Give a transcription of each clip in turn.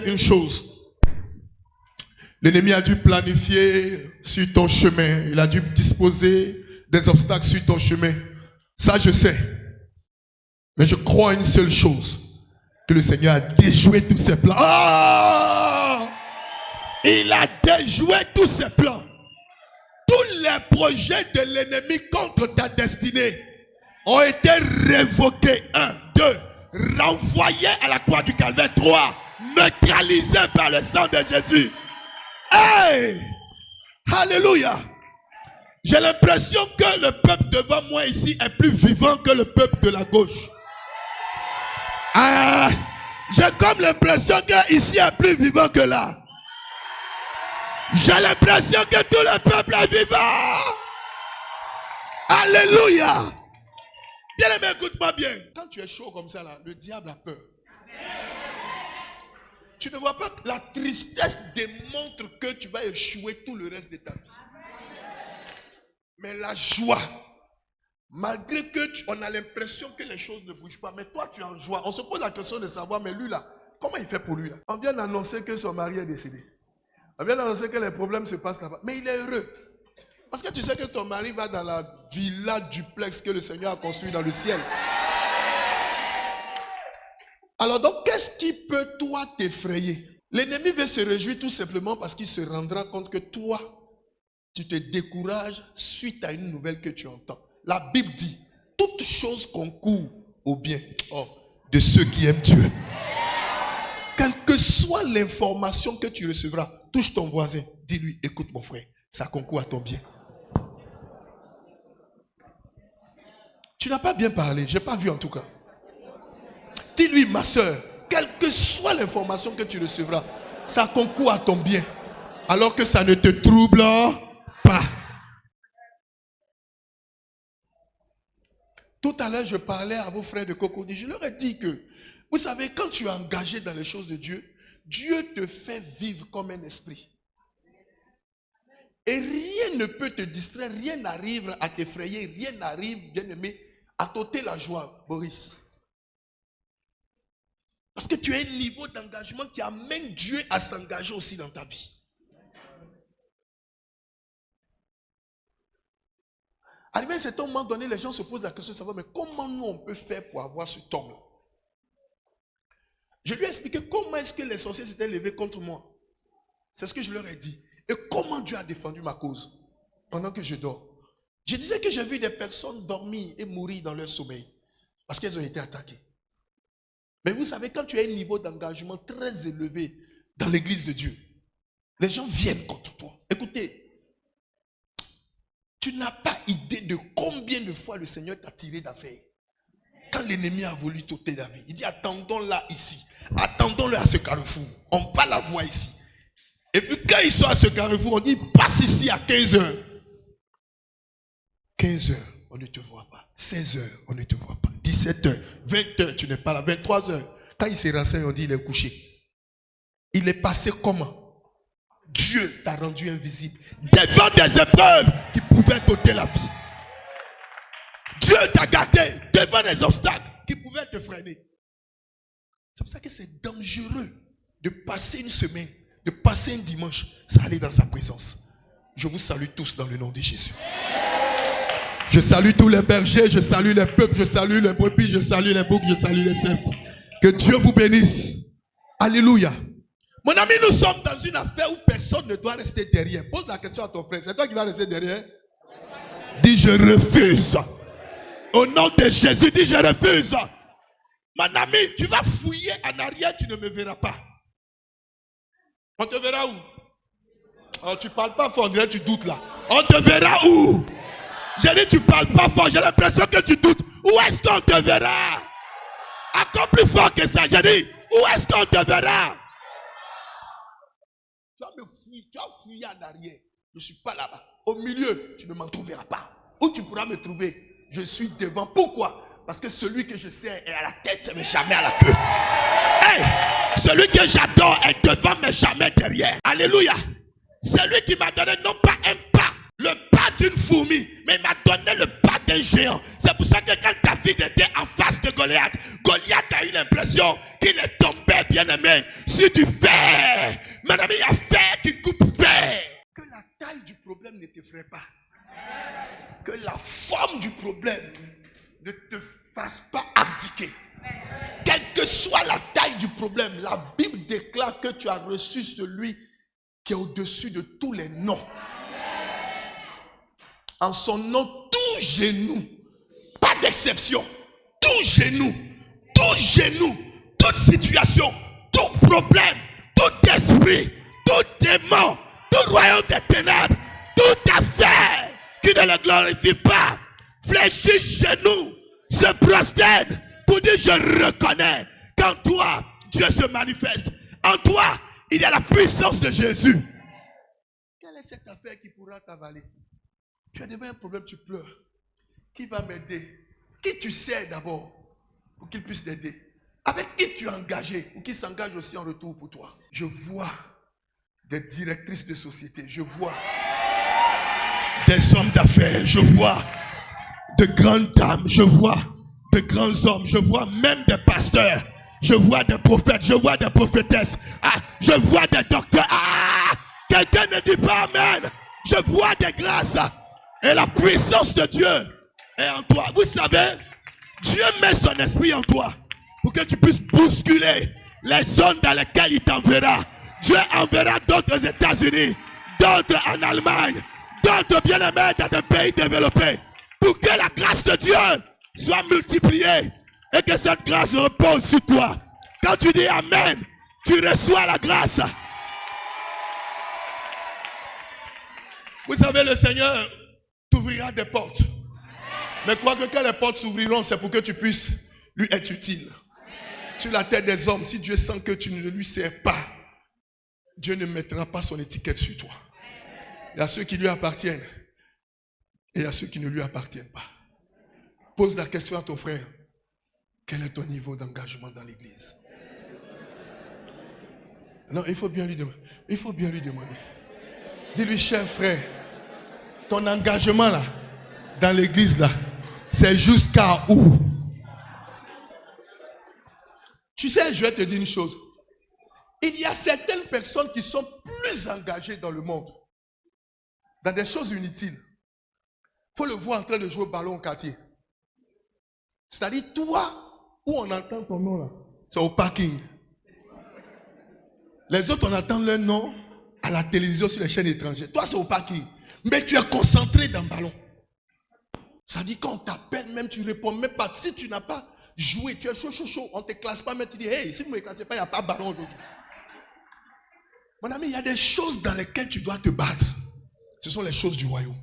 sais une chose. L'ennemi a dû planifier sur ton chemin. Il a dû disposer des obstacles sur ton chemin. Ça, je sais. Mais je crois à une seule chose. Que le Seigneur a déjoué tous ses plans. Ah! Il a déjoué tous ses plans. Tous les projets de l'ennemi contre ta destinée ont été révoqués. 1, 2, renvoyés à la croix du Calvaire. 3, neutralisés par le sang de Jésus. Hey! Alléluia! J'ai l'impression que le peuple devant moi ici est plus vivant que le peuple de la gauche. J'ai comme l'impression que ici est plus vivant que là. J'ai l'impression que tout le peuple est vivant. Alléluia! Bien aimé, écoute-moi bien. Quand tu es chaud comme ça là, le diable a peur. Tu ne vois pas que la tristesse démontre que tu vas échouer tout le reste de ta vie. Mais la joie, malgré que on a l'impression que les choses ne bougent pas, mais toi tu es en joie. On se pose la question de savoir, mais lui là, comment il fait pour lui là? On vient d'annoncer que son mari est décédé. On vient d'annoncer que les problèmes se passent là-bas. Mais il est heureux. Parce que tu sais que ton mari va dans la villa duplex que le Seigneur a construit dans le ciel. Alors donc, qu'est-ce qui peut toi t'effrayer? L'ennemi veut se réjouir tout simplement parce qu'il se rendra compte que toi, tu te décourages suite à une nouvelle que tu entends. La Bible dit, toute chose concourt au bien de ceux qui aiment Dieu. Quelle que soit l'information que tu recevras, touche ton voisin, dis-lui, écoute mon frère, ça concourt à ton bien. Tu n'as pas bien parlé, je n'ai pas vu en tout cas. Dis-lui, ma soeur, quelle que soit l'information que tu recevras, ça concourt à ton bien, alors que ça ne te trouble pas. Tout à l'heure, je parlais à vos frères de Cocody. Je leur ai dit que, vous savez, quand tu es engagé dans les choses de Dieu, Dieu te fait vivre comme un esprit. Et rien ne peut te distraire, rien n'arrive à t'effrayer, rien n'arrive, bien aimé, à t'ôter la joie, Boris. Parce que tu as un niveau d'engagement qui amène Dieu à s'engager aussi dans ta vie. Arrivé à cet moment donné, les gens se posent la question de savoir, mais comment nous on peut faire pour avoir ce homme-là? Je lui ai expliqué comment est-ce que les sorciers s'étaient levés contre moi. C'est ce que je leur ai dit. Et comment Dieu a défendu ma cause pendant que je dors. Je disais que j'ai vu des personnes dormir et mourir dans leur sommeil parce qu'elles ont été attaquées. Mais vous savez, quand tu as un niveau d'engagement très élevé dans l'église de Dieu, les gens viennent contre toi. Écoutez, tu n'as pas idée de combien de fois le Seigneur t'a tiré d'affaire. Quand l'ennemi a voulu t'ôter la vie, il dit attendons-la ici. Attendons-le à ce carrefour. On va la voir ici. Et puis quand ils sont à ce carrefour, on dit passe ici à 15h. 15h, on ne te voit pas. 16h, on ne te voit pas. 17h, 20h, tu n'es pas là. 23h, quand il s'est renseigne, on dit il est couché. Il est passé comment? Dieu t'a rendu invisible devant des épreuves qui pouvaient t'ôter la vie. Dieu t'a gardé devant des obstacles qui pouvaient te freiner. C'est pour ça que c'est dangereux de passer une semaine, de passer un dimanche, sans aller dans sa présence. Je vous salue tous dans le nom de Jésus. Je salue tous les bergers, je salue les peuples, je salue les brebis, je salue les boucs, je salue les cerfs. Que Dieu vous bénisse. Alléluia. Mon ami, nous sommes dans une affaire où personne ne doit rester derrière. Pose la question à ton frère. C'est toi qui vas rester derrière? Dis je refuse. Au nom de Jésus, dis je refuse. Mon ami, tu vas fouiller en arrière, tu ne me verras pas. On te verra où? Oh, tu ne parles pas fort, on dirait que tu doutes là. On te verra où? J'ai dit tu ne parles pas fort, j'ai l'impression que tu doutes. Où est-ce qu'on te verra? Encore plus fort que ça, j'ai dit, où est-ce qu'on te verra? Tu vas fouiller en arrière. Je ne suis pas là-bas. Au milieu, tu ne m'en trouveras pas. Où tu pourras me trouver? Je suis devant. Pourquoi? Parce que celui que je sais est à la tête, mais jamais à la queue. Hey! Celui que j'adore est devant, mais jamais derrière. Alléluia. C'est lui qui m'a donné non pas un pas, le pas d'une fourmi, mais il m'a donné le pas un géant. C'est pour ça que quand David était en face de Goliath, Goliath a eu l'impression qu'il est tombé, bien aimé, sur du fer. Mon ami, il y a fer qui coupe fer. Que la taille du problème ne t'effraie pas. Que la forme du problème ne te fasse pas abdiquer. Quelle que soit la taille du problème, la Bible déclare que tu as reçu celui qui est au-dessus de tous les noms. En son nom, tout genou, pas d'exception, tout genou, toute situation, tout problème, tout esprit, tout démon, tout royaume des ténèbres, toute affaire qui ne le glorifie pas, fléchit genou, se prosterne pour dire je reconnais qu'en toi, Dieu se manifeste. En toi, il y a la puissance de Jésus. Quelle est cette affaire qui pourra t'avaler? Tu as devant un problème, tu pleures. Qui va m'aider? Qui tu sais d'abord pour qu'il puisse t'aider? Avec qui tu es engagé ou qui s'engage aussi en retour pour toi? Je vois des directrices de société, je vois des hommes d'affaires, je vois de grandes dames, je vois de grands hommes, je vois même des pasteurs, je vois des prophètes, je vois des prophétesses, je vois des docteurs. Quelqu'un ne dit pas amen. Je vois des grâces et la puissance de Dieu est en toi. Vous savez, Dieu met son esprit en toi pour que tu puisses bousculer les zones dans lesquelles il t'enverra. Dieu enverra d'autres aux États-Unis, d'autres en Allemagne, d'autres bien-aimés dans des pays développés, pour que la grâce de Dieu soit multipliée et que cette grâce repose sur toi. Quand tu dis amen, tu reçois la grâce. Vous savez, le Seigneur t'ouvrira des portes. Mais quoi que quand les portes s'ouvriront, c'est pour que tu puisses lui être utile. Sur la tête des hommes, si Dieu sent que tu ne lui sers pas, Dieu ne mettra pas son étiquette sur toi. Il y a ceux qui lui appartiennent et il y a ceux qui ne lui appartiennent pas. Pose la question à ton frère. Quel est ton niveau d'engagement dans l'église? Non, il faut bien lui demander. Il faut bien lui demander. Dis-lui, cher frère, ton engagement là, dans l'église là, c'est jusqu'à où? Tu sais, je vais te dire une chose. Il y a certaines personnes qui sont plus engagées dans le monde, dans des choses inutiles. Il faut le voir en train de jouer au ballon au quartier. C'est-à-dire, toi, où on entend ton nom là, c'est au parking. Les autres, on entend leur nom à la télévision sur les chaînes étrangères. Toi, c'est au parking. Mais tu es concentré dans le ballon. Ça dit quand on t'appelle, même tu réponds même pas. Si tu n'as pas joué, tu es chaud. On ne te classe pas, mais tu dis, hey, si vous ne me classez pas, il n'y a pas de ballon aujourd'hui. Mon ami, il y a des choses dans lesquelles tu dois te battre. Ce sont les choses du royaume.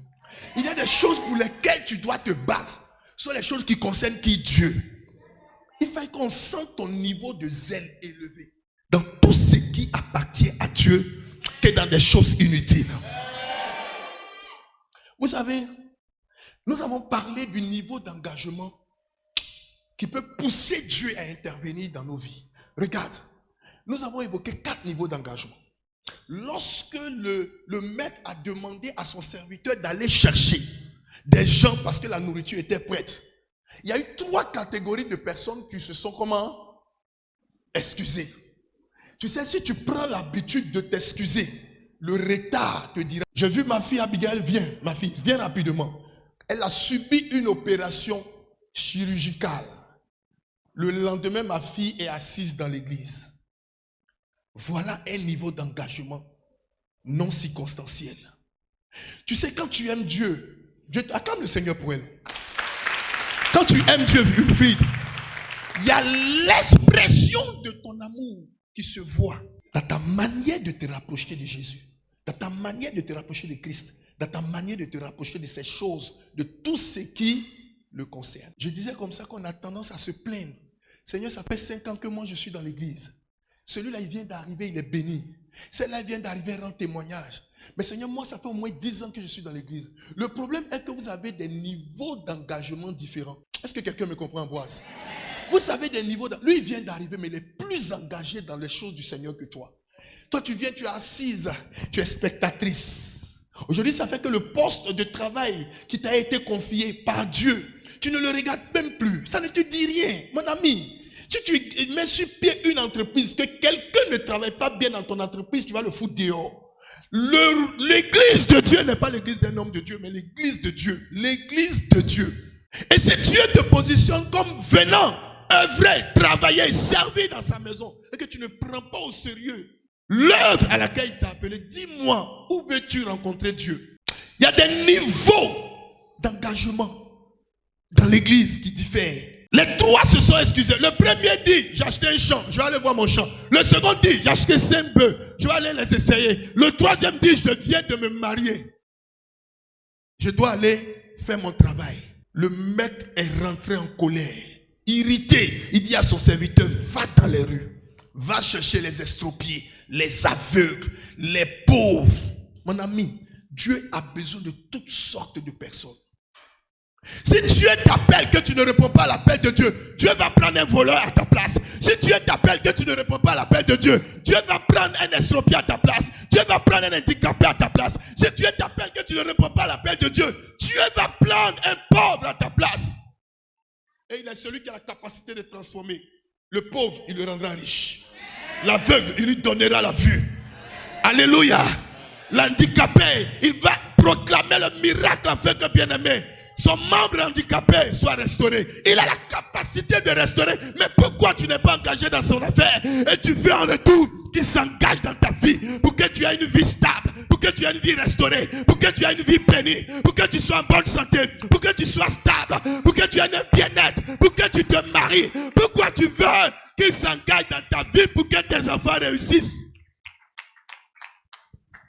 Il y a des choses pour lesquelles tu dois te battre. Ce sont les choses qui concernent qui? Dieu. Il faut qu'on sente ton niveau de zèle élevé dans tout ce qui appartient à Dieu que dans des choses inutiles. Vous savez, nous avons parlé du niveau d'engagement qui peut pousser Dieu à intervenir dans nos vies. Regarde, nous avons évoqué 4 niveaux d'engagement. Lorsque le maître a demandé à son serviteur d'aller chercher des gens parce que la nourriture était prête, il y a eu 3 catégories de personnes qui se sont comment? Excusées. Tu sais, si tu prends l'habitude de t'excuser, le retard te dira, j'ai vu ma fille Abigail, viens rapidement. Elle a subi une opération chirurgicale. Le lendemain, ma fille est assise dans l'église. Voilà un niveau d'engagement non circonstanciel. Tu sais, quand tu aimes Dieu, acclame le Seigneur pour elle. Quand tu aimes Dieu, il y a l'expression de ton amour qui se voit dans ta manière de te rapprocher de Jésus, dans ta manière de te rapprocher de Christ, dans ta manière de te rapprocher de ces choses, de tout ce qui le concerne. Je disais comme ça qu'on a tendance à se plaindre. Seigneur, ça fait 5 ans que moi je suis dans l'église. Celui-là, il vient d'arriver, il est béni. Celle-là, il vient d'arriver, rend témoignage. Mais Seigneur, moi, ça fait au moins 10 ans que je suis dans l'église. Le problème est que vous avez des niveaux d'engagement différents. Est-ce que quelqu'un me comprend, Ambroise? Vous avez des niveaux. Lui, il vient d'arriver, mais il est plus engagé dans les choses du Seigneur que toi. Toi, tu viens, tu es assise, tu es spectatrice. Aujourd'hui, ça fait que le poste de travail qui t'a été confié par Dieu, tu ne le regardes même plus. Ça ne te dit rien, mon ami. Si tu mets sur pied une entreprise, que quelqu'un ne travaille pas bien dans ton entreprise, tu vas le foutre dehors. L'église de Dieu n'est pas l'église d'un homme de Dieu, mais l'église de Dieu. L'église de Dieu. Et si Dieu te positionne comme venant, œuvrer, travailler, servir dans sa maison, et que tu ne prends pas au sérieux l'œuvre à laquelle il t'a appelé, dis-moi, où veux-tu rencontrer Dieu? Il y a des niveaux d'engagement dans l'église qui diffèrent. Les trois se sont excusés. Le premier dit, j'ai acheté un champ, je vais aller voir mon champ. Le second dit, j'ai acheté 5 bœufs, je vais aller les essayer. Le troisième dit, je viens de me marier. Je dois aller faire mon travail. Le maître est rentré en colère, irrité. Il dit à son serviteur, va dans les rues, va chercher les estropiés, les aveugles, les pauvres. Mon ami, Dieu a besoin de toutes sortes de personnes. Si Dieu t'appelle que tu ne réponds pas à l'appel de Dieu, Dieu va prendre un voleur à ta place. Si Dieu t'appelle que tu ne réponds pas à l'appel de Dieu, Dieu va prendre un estropié à ta place. Dieu va prendre un handicapé à ta place. Si Dieu t'appelle que tu ne réponds pas à l'appel de Dieu, Dieu va prendre un pauvre à ta place. Et il est celui qui a la capacité de transformer. Le pauvre, il le rendra riche. L'aveugle, il lui donnera la vue. Alléluia. L'handicapé, il va proclamer le miracle afin que bien-aimé, son membre handicapé soit restauré. Il a la capacité de restaurer. Mais pourquoi tu n'es pas engagé dans son affaire? Et tu veux en retour qu'il s'engage dans ta vie pour que tu aies une vie stable, pour que tu aies une vie restaurée, pour que tu aies une vie bénie, pour que tu sois en bonne santé, pour que tu sois stable, pour que tu aies un bien-être, pour que tu te maries. Pourquoi tu veux qu'il s'engage dans ta vie pour que tes enfants réussissent?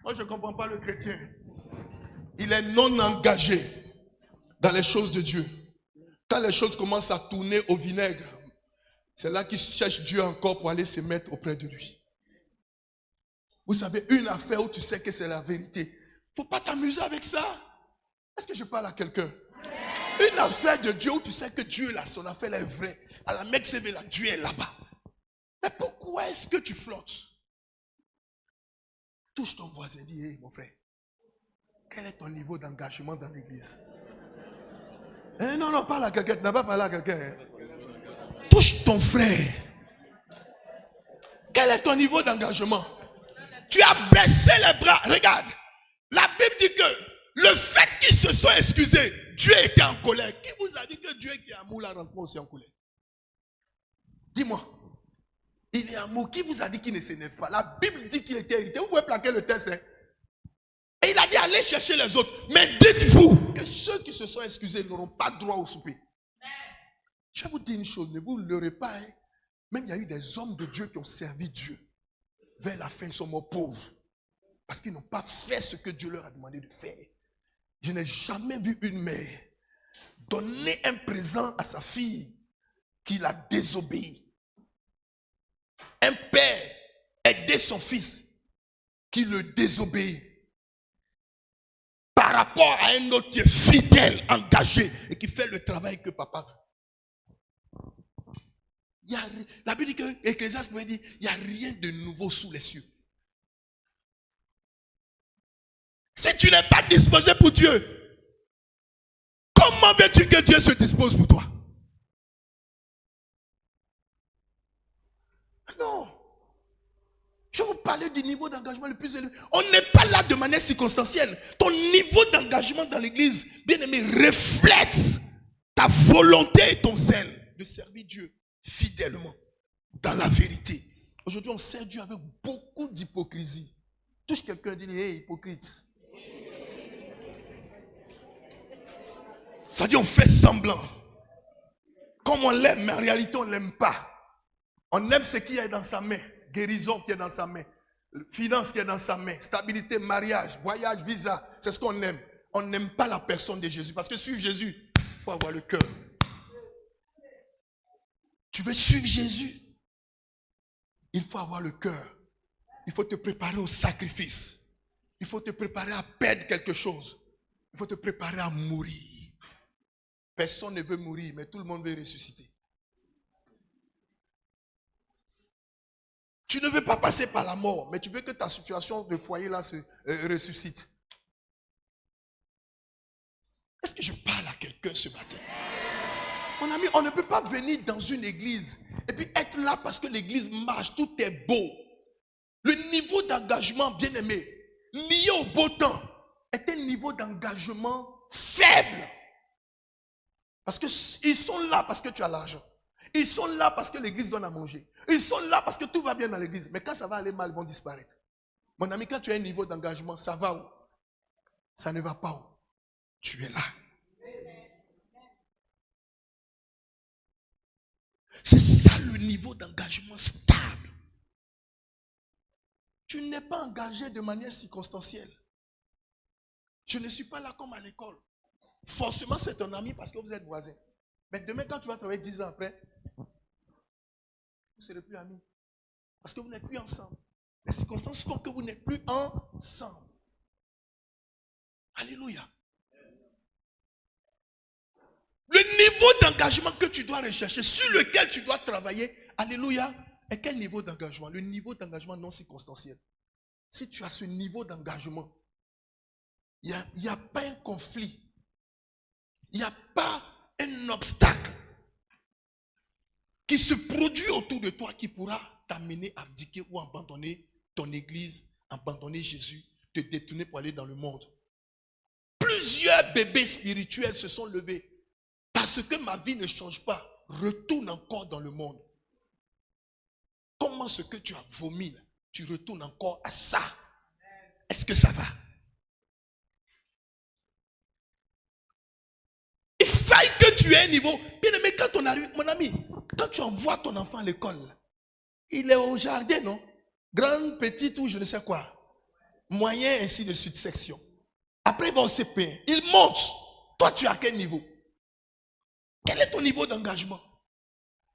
Moi, je ne comprends pas le chrétien. Il est non engagé dans les choses de Dieu. Quand les choses commencent à tourner au vinaigre, c'est là qu'il cherche Dieu encore pour aller se mettre auprès de lui. Vous savez, une affaire où tu sais que c'est la vérité, il ne faut pas t'amuser avec ça. Est-ce que je parle à quelqu'un? Une affaire de Dieu où tu sais que Dieu, là, son affaire est vraie. À la Mecque, c'est là, Dieu est là-bas. Mais pourquoi est-ce que tu flottes? Touche ton voisin, dis, hey, mon frère, quel est ton niveau d'engagement dans l'église? Non, parle à quelqu'un, tu n'as pas parlé à quelqu'un. Touche ton frère. Quel est ton niveau d'engagement? Tu as baissé les bras. Regarde, la Bible dit que le fait qu'ils se sont excusés, Dieu était en colère. Qui vous a dit que Dieu qui est amour là rentre aussi en colère? Dis-moi. Il est amour. Qui vous a dit qu'il ne s'énerve pas? La Bible dit qu'il était irrité. Vous pouvez plaquer le texte. Et il a dit, allez chercher les autres. Mais dites-vous que ceux qui se sont excusés n'auront pas droit au souper. Je vais vous dire une chose, ne vous leurrez pas. Même il y a eu des hommes de Dieu qui ont servi Dieu. Vers la fin, ils sont morts pauvres. Parce qu'ils n'ont pas fait ce que Dieu leur a demandé de faire. Je n'ai jamais vu une mère donner un présent à sa fille qui l'a désobéi. Un père aider son fils qui le désobéit. Par rapport à un autre qui est fidèle, engagé et qui fait le travail que papa veut. La Bible dit que Ecclésiaste pouvait dire, il n'y a rien de nouveau sous les cieux. Si tu n'es pas disposé pour Dieu, comment veux-tu que Dieu se dispose pour toi? Non. Je vais vous parler du niveau d'engagement le plus élevé. On n'est pas là de manière circonstancielle. Ton niveau d'engagement dans l'église, bien aimé, reflète ta volonté et ton zèle de servir Dieu fidèlement, dans la vérité. Aujourd'hui, on sert Dieu avec beaucoup d'hypocrisie. Touche quelqu'un et dit, hey, hypocrite. C'est-à-dire, on fait semblant. Comme on l'aime, mais en réalité, on ne l'aime pas. On aime ce qui est dans sa main. Guérison qui est dans sa main. Finance qui est dans sa main. Stabilité, mariage, voyage, visa. C'est ce qu'on aime. On n'aime pas la personne de Jésus. Parce que suivre Jésus, il faut avoir le cœur. Tu veux suivre Jésus? Il faut avoir le cœur. Il faut te préparer au sacrifice. Il faut te préparer à perdre quelque chose. Il faut te préparer à mourir. Personne ne veut mourir, mais tout le monde veut ressusciter. Tu ne veux pas passer par la mort, mais tu veux que ta situation de foyer là se ressuscite. Est-ce que je parle à quelqu'un ce matin? Mon ami, on ne peut pas venir dans une église et puis être là parce que l'église marche, tout est beau. Le niveau d'engagement, bien aimé, lié au beau temps, est un niveau d'engagement faible. Parce qu'ils sont là parce que tu as l'argent. Ils sont là parce que l'église donne à manger. Ils sont là parce que tout va bien dans l'église. Mais quand ça va aller mal, ils vont disparaître. Mon ami, quand tu as un niveau d'engagement, ça va où? Ça ne va pas où? Tu es là. C'est ça le niveau d'engagement stable. Tu n'es pas engagé de manière circonstancielle. Je ne suis pas là comme à l'école. Forcément, c'est ton ami parce que vous êtes voisins. Mais demain, quand tu vas travailler 10 ans après, vous ne serez plus amis. Parce que vous n'êtes plus ensemble. Les circonstances font que vous n'êtes plus ensemble. Alléluia. Le niveau d'engagement que tu dois rechercher, sur lequel tu dois travailler, alléluia, est quel niveau d'engagement? Le niveau d'engagement non circonstanciel. Si tu as ce niveau d'engagement, il n'y a pas un conflit. Il n'y a pas un obstacle qui se produit autour de toi qui pourra t'amener à abdiquer ou abandonner ton église, abandonner Jésus, te détourner pour aller dans le monde. Plusieurs bébés spirituels se sont levés. Parce que ma vie ne change pas, retourne encore dans le monde. Comment ce que tu as vomi, tu retournes encore à ça? Est-ce que ça va? Il faille que tu aies un niveau. Bien aimé, quand on arrive, mon ami, quand tu envoies ton enfant à l'école, il est au jardin, non? Grande, petite ou je ne sais quoi. Moyen, ainsi de suite, section. Après, il va au CP. Il monte. Toi, tu as quel niveau? Quel est ton niveau d'engagement?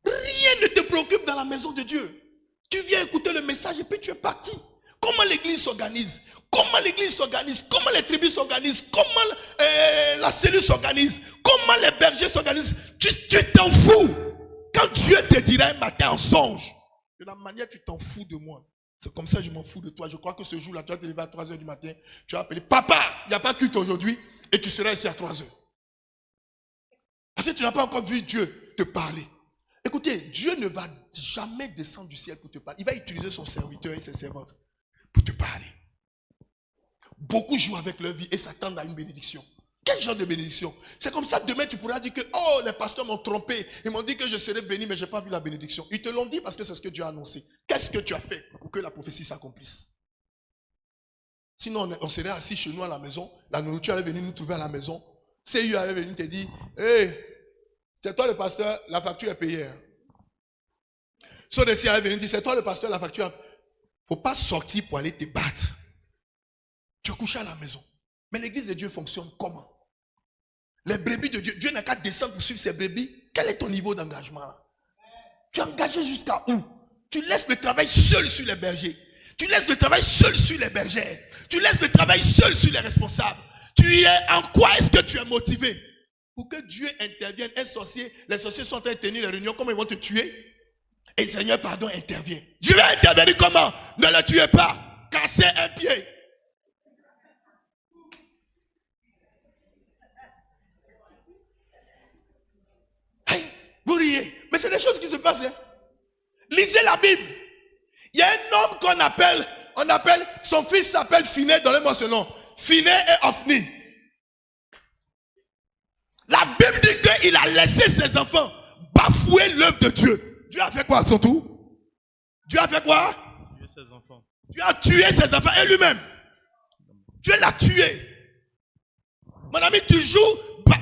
Rien ne te préoccupe dans la maison de Dieu. Tu viens écouter le message et puis tu es parti. Comment l'église s'organise? Comment l'église s'organise? Comment les tribus s'organisent? Comment la cellule s'organise? Comment les bergers s'organisent? Tu t'en fous. Quand Dieu te dira un matin en songe, de la manière tu t'en fous de moi. C'est comme ça que je m'en fous de toi. Je crois que ce jour-là, tu vas te lever à 3 h du matin. Tu vas appeler, papa, il n'y a pas culte aujourd'hui. Et tu seras ici à 3 h. Parce que tu n'as pas encore vu Dieu te parler. Écoutez, Dieu ne va jamais descendre du ciel pour te parler. Il va utiliser son serviteur et ses servantes pour te parler. Beaucoup jouent avec leur vie et s'attendent à une bénédiction. Quel genre de bénédiction? C'est comme ça, demain tu pourras dire que, oh, les pasteurs m'ont trompé. Ils m'ont dit que je serais béni, mais je n'ai pas vu la bénédiction. Ils te l'ont dit parce que c'est ce que Dieu a annoncé. Qu'est-ce que tu as fait pour que la prophétie s'accomplisse? Sinon, on serait assis chez nous à la maison. La nourriture allait venir nous trouver à la maison. CU allait venir te dire, hey, c'est toi le pasteur, la facture est payée. Sodeci allait venir dire, c'est toi le pasteur, la facture. Il ne faut pas sortir pour aller te battre. Tu es couché à la maison. Mais l'église de Dieu fonctionne comment? Les brebis de Dieu, Dieu n'a qu'à descendre pour suivre ses brebis. Quel est ton niveau d'engagement là? Tu es engagé jusqu'à où? Tu laisses le travail seul sur les bergers. Tu laisses le travail seul sur les bergères. Tu laisses le travail seul sur les responsables. Tu es en quoi est-ce que tu es motivé? Pour que Dieu intervienne. Un sorcier, les sorciers sont en train de tenir les réunions. Comment ils vont te tuer? Et Seigneur, pardon, intervient. Je vais intervenir comment? Ne le tuez pas. Cassez un pied. Hey, vous riez. Mais c'est des choses qui se passent. Hein? Lisez la Bible. Il y a un homme qu'on appelle, son fils s'appelle Phiné, donnez-moi ce nom. Phiné et Ophni. La Bible dit qu'il a laissé ses enfants bafouer l'œuvre de Dieu. Dieu a fait quoi à son tour? Dieu a fait quoi? Tuer ses enfants. Dieu a tué ses enfants et lui-même. Dieu l'a tué. Mon ami, tu joues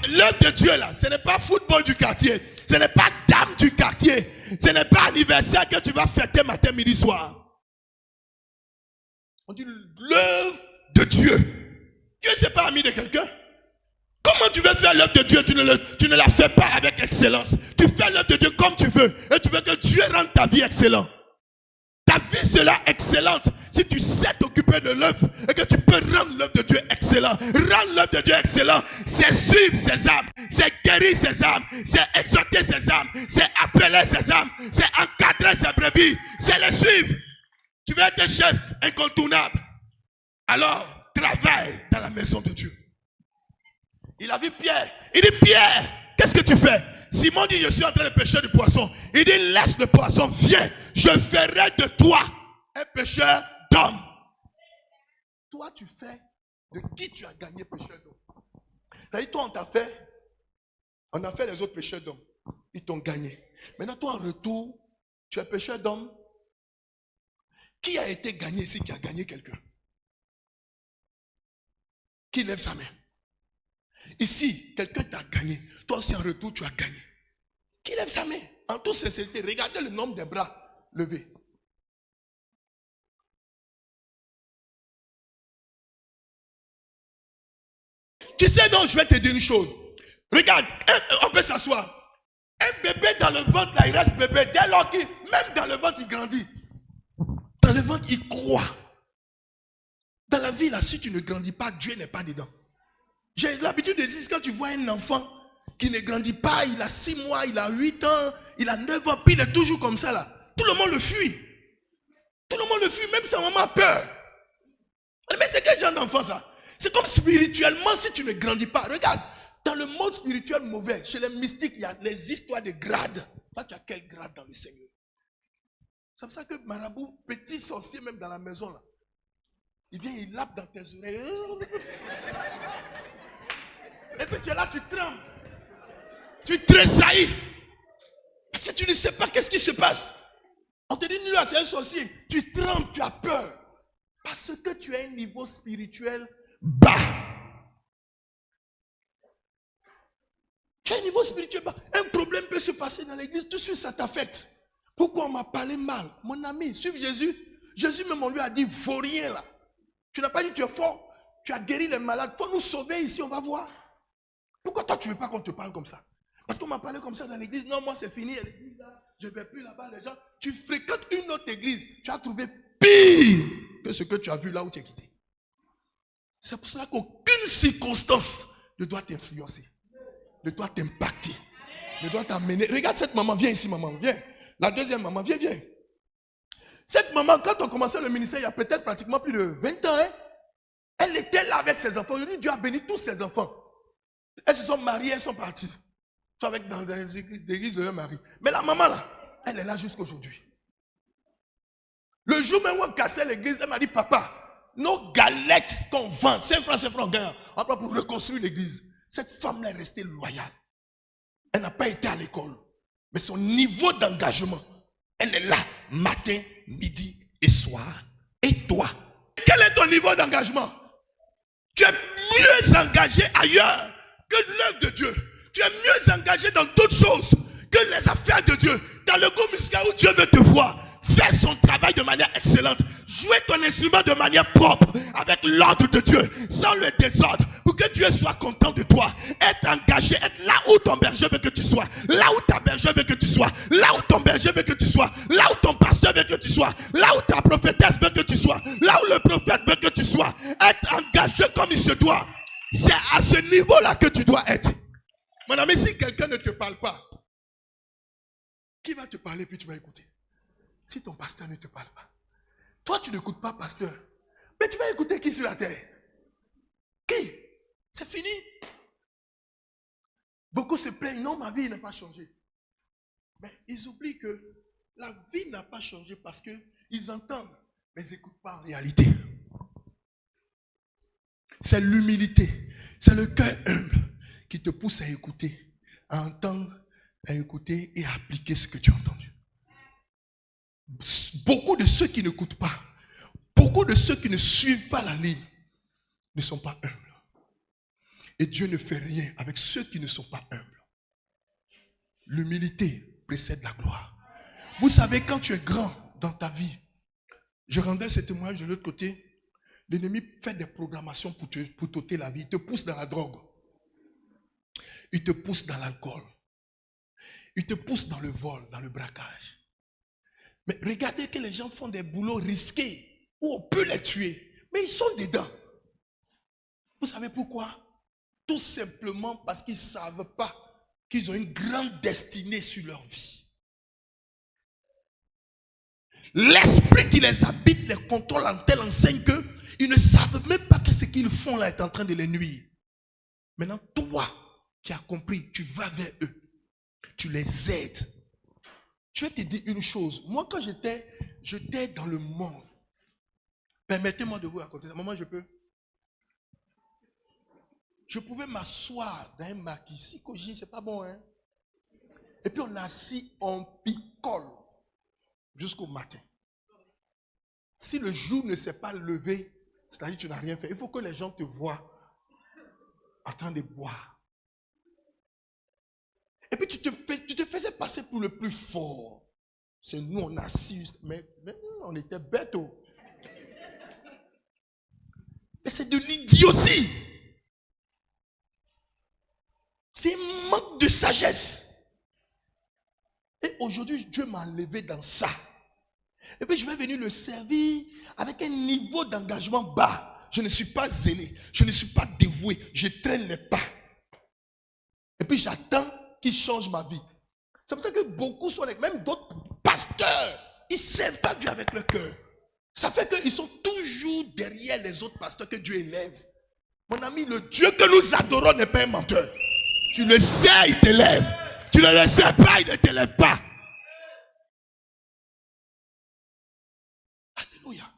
l'œuvre de Dieu là. Ce n'est pas football du quartier. Ce n'est pas dame du quartier. Ce n'est pas anniversaire que tu vas fêter matin, midi, soir. On dit l'œuvre de Dieu. Dieu n'est pas ami de quelqu'un. Comment tu veux faire l'œuvre de Dieu? Tu ne la fais pas avec excellence. Tu fais l'œuvre de Dieu comme tu veux. Et tu veux que Dieu rende ta vie excellente. Ta vie sera excellente si tu sais t'occuper de l'œuvre et que tu peux rendre l'œuvre de Dieu excellent. Rendre l'œuvre de Dieu excellent, c'est suivre ses âmes, c'est guérir ses âmes, c'est exhorter ses âmes, c'est appeler ses âmes, c'est encadrer ses brebis, c'est les suivre. Tu veux être un chef incontournable. Alors, travaille dans la maison de Dieu. Il a vu Pierre. Il dit, Pierre, qu'est-ce que tu fais? Simon dit, je suis en train de pêcher du poisson. Il dit, laisse le poisson, viens. Je ferai de toi un pêcheur d'hommes. Toi, tu fais de qui tu as gagné pêcheur d'hommes. C'est-à-dire, toi, on a fait les autres pêcheurs d'hommes. Ils t'ont gagné. Maintenant, toi, en retour, tu es pêcheur d'hommes. Qui a été gagné ici, qui a gagné quelqu'un? Qui lève sa main? Ici, quelqu'un t'a gagné. Toi aussi, en retour, tu as gagné. Qui lève sa main? En toute sincérité, regardez le nombre des bras levés. Tu sais, non, je vais te dire une chose. Regarde, on peut s'asseoir. Un bébé dans le ventre, là, il reste bébé. Dès lors qu'il, même dans le ventre, il grandit. Dans le ventre, il croit. Dans la vie, là, si tu ne grandis pas, Dieu n'est pas dedans. J'ai l'habitude de dire, quand tu vois un enfant qui ne grandit pas, il a 6 mois, il a 8 ans, il a 9 ans, puis il est toujours comme ça, là. Tout le monde le fuit. Tout le monde le fuit, même sa maman a peur. Mais c'est quel genre d'enfant, ça? C'est comme spirituellement, si tu ne grandis pas. Regarde, dans le monde spirituel mauvais, chez les mystiques, il y a les histoires de grades. Toi, tu as quel grade dans le Seigneur? C'est pour ça que Marabout, petit sorcier, même dans la maison, là, il vient, il lappe dans tes oreilles. Et puis tu es là, tu trembles. Tu tressaillis. Parce que tu ne sais pas qu'est-ce qui se passe. On te dit, lui là, c'est un sorcier. Tu trembles, tu as peur. Parce que tu as un niveau spirituel bas. Tu as un niveau spirituel bas. Un problème peut se passer dans l'église, tout de suite ça t'affecte. Pourquoi on m'a parlé mal? Mon ami, suive Jésus. Jésus même on lui a dit, vaut rien là. Tu n'as pas dit tu es fort. Tu as guéri les malades. Il faut nous sauver ici, on va voir. Pourquoi toi tu ne veux pas qu'on te parle comme ça? Parce qu'on m'a parlé comme ça dans l'église. Non, moi c'est fini. L'église là, je ne vais plus là-bas. Les gens, tu fréquentes une autre église. Tu as trouvé pire que ce que tu as vu là où tu es quitté. C'est pour cela qu'aucune circonstance ne doit t'influencer, ne doit t'impacter, ne doit t'amener. Regarde cette maman, viens ici maman, viens. La deuxième maman, viens, viens. Cette maman, quand on commençait le ministère, il y a peut-être pratiquement plus de 20 ans, hein, elle était là avec ses enfants. Aujourd'hui, Dieu a béni tous ses enfants. Elles se sont mariées, elles sont parties. Sont avec dans les églises de leur mari. Mais la maman là, elle est là jusqu'aujourd'hui. Le jour même où on cassait l'église, elle m'a dit, papa, nos galettes qu'on vend, 5 francs, on gagne. On prend pour reconstruire l'église. Cette femme-là est restée loyale. Elle n'a pas été à l'école. Mais son niveau d'engagement, elle est là, matin, midi et soir. Et toi, quel est ton niveau d'engagement? Tu es mieux engagé ailleurs que l'œuvre de Dieu. Tu es mieux engagé dans d'autres choses que les affaires de Dieu. Dans le groupe musical où Dieu veut te voir, faire son travail de manière excellente. Jouer ton instrument de manière propre, avec l'ordre de Dieu, sans le désordre, pour que Dieu soit content de toi. Être engagé, être là où ton berger veut que tu sois, là où ta berger veut que tu sois, là où ton berger veut que tu sois, là où ton pasteur veut que tu sois, là où ta prophétesse veut que tu sois, là où le prophète veut que tu sois. Être engagé comme il se doit. C'est à ce niveau-là que tu dois être. Mon ami, si quelqu'un ne te parle pas, qui va te parler puis tu vas écouter? Si ton pasteur ne te parle pas, toi tu n'écoutes pas pasteur, mais tu vas écouter qui sur la terre? Qui? C'est fini. Beaucoup se plaignent, non, ma vie n'a pas changé. Mais ils oublient que la vie n'a pas changé parce qu'ils entendent, mais ils n'écoutent pas en réalité. C'est l'humilité, c'est le cœur humble qui te pousse à écouter, à entendre, à écouter et à appliquer ce que tu as entendu. Beaucoup de ceux qui n'écoutent pas, beaucoup de ceux qui ne suivent pas la ligne ne sont pas humbles. Et Dieu ne fait rien avec ceux qui ne sont pas humbles. L'humilité précède la gloire. Vous savez, quand tu es grand dans ta vie, je rendais ce témoignage de l'autre côté, l'ennemi fait des programmations pour t'ôter la vie. Il te pousse dans la drogue. Il te pousse dans l'alcool. Il te pousse dans le vol, dans le braquage. Mais regardez que les gens font des boulots risqués où on peut les tuer. Mais ils sont dedans. Vous savez pourquoi? Tout simplement parce qu'ils ne savent pas qu'ils ont une grande destinée sur leur vie. L'esprit qui les habite les contrôle en telle enseigne qu'ils ne savent même pas que ce qu'ils font là est en train de les nuire. Maintenant, toi qui as compris, tu vas vers eux. Tu les aides. Je vais te dire une chose. Moi, quand j'étais dans le monde, permettez-moi de vous raconter ça. Maman, je peux? Je pouvais m'asseoir dans un maquis. Si Koji, c'est pas bon, hein? Et puis on est assis, on picole jusqu'au matin. Si le jour ne s'est pas levé, c'est-à-dire que tu n'as rien fait. Il faut que les gens te voient en train de boire. Et puis tu te faisais passer pour le plus fort. C'est nous, on a assis, mais on était bêtes. Mais c'est de l'idiotie. C'est un manque de sagesse. Et aujourd'hui, Dieu m'a enlevé dans ça. Et puis je vais venir le servir avec un niveau d'engagement bas. Je ne suis pas zélé, je ne suis pas dévoué, je traîne les pas. Et puis j'attends qu'il change ma vie. C'est pour ça que beaucoup sont même d'autres pasteurs, ils ne servent pas Dieu avec leur cœur. Ça fait qu'ils sont toujours derrière les autres pasteurs que Dieu élève. Mon ami, le Dieu que nous adorons n'est pas un menteur. Tu le sais, il t'élève. Tu ne le sais pas, il ne t'élève pas. Alléluia.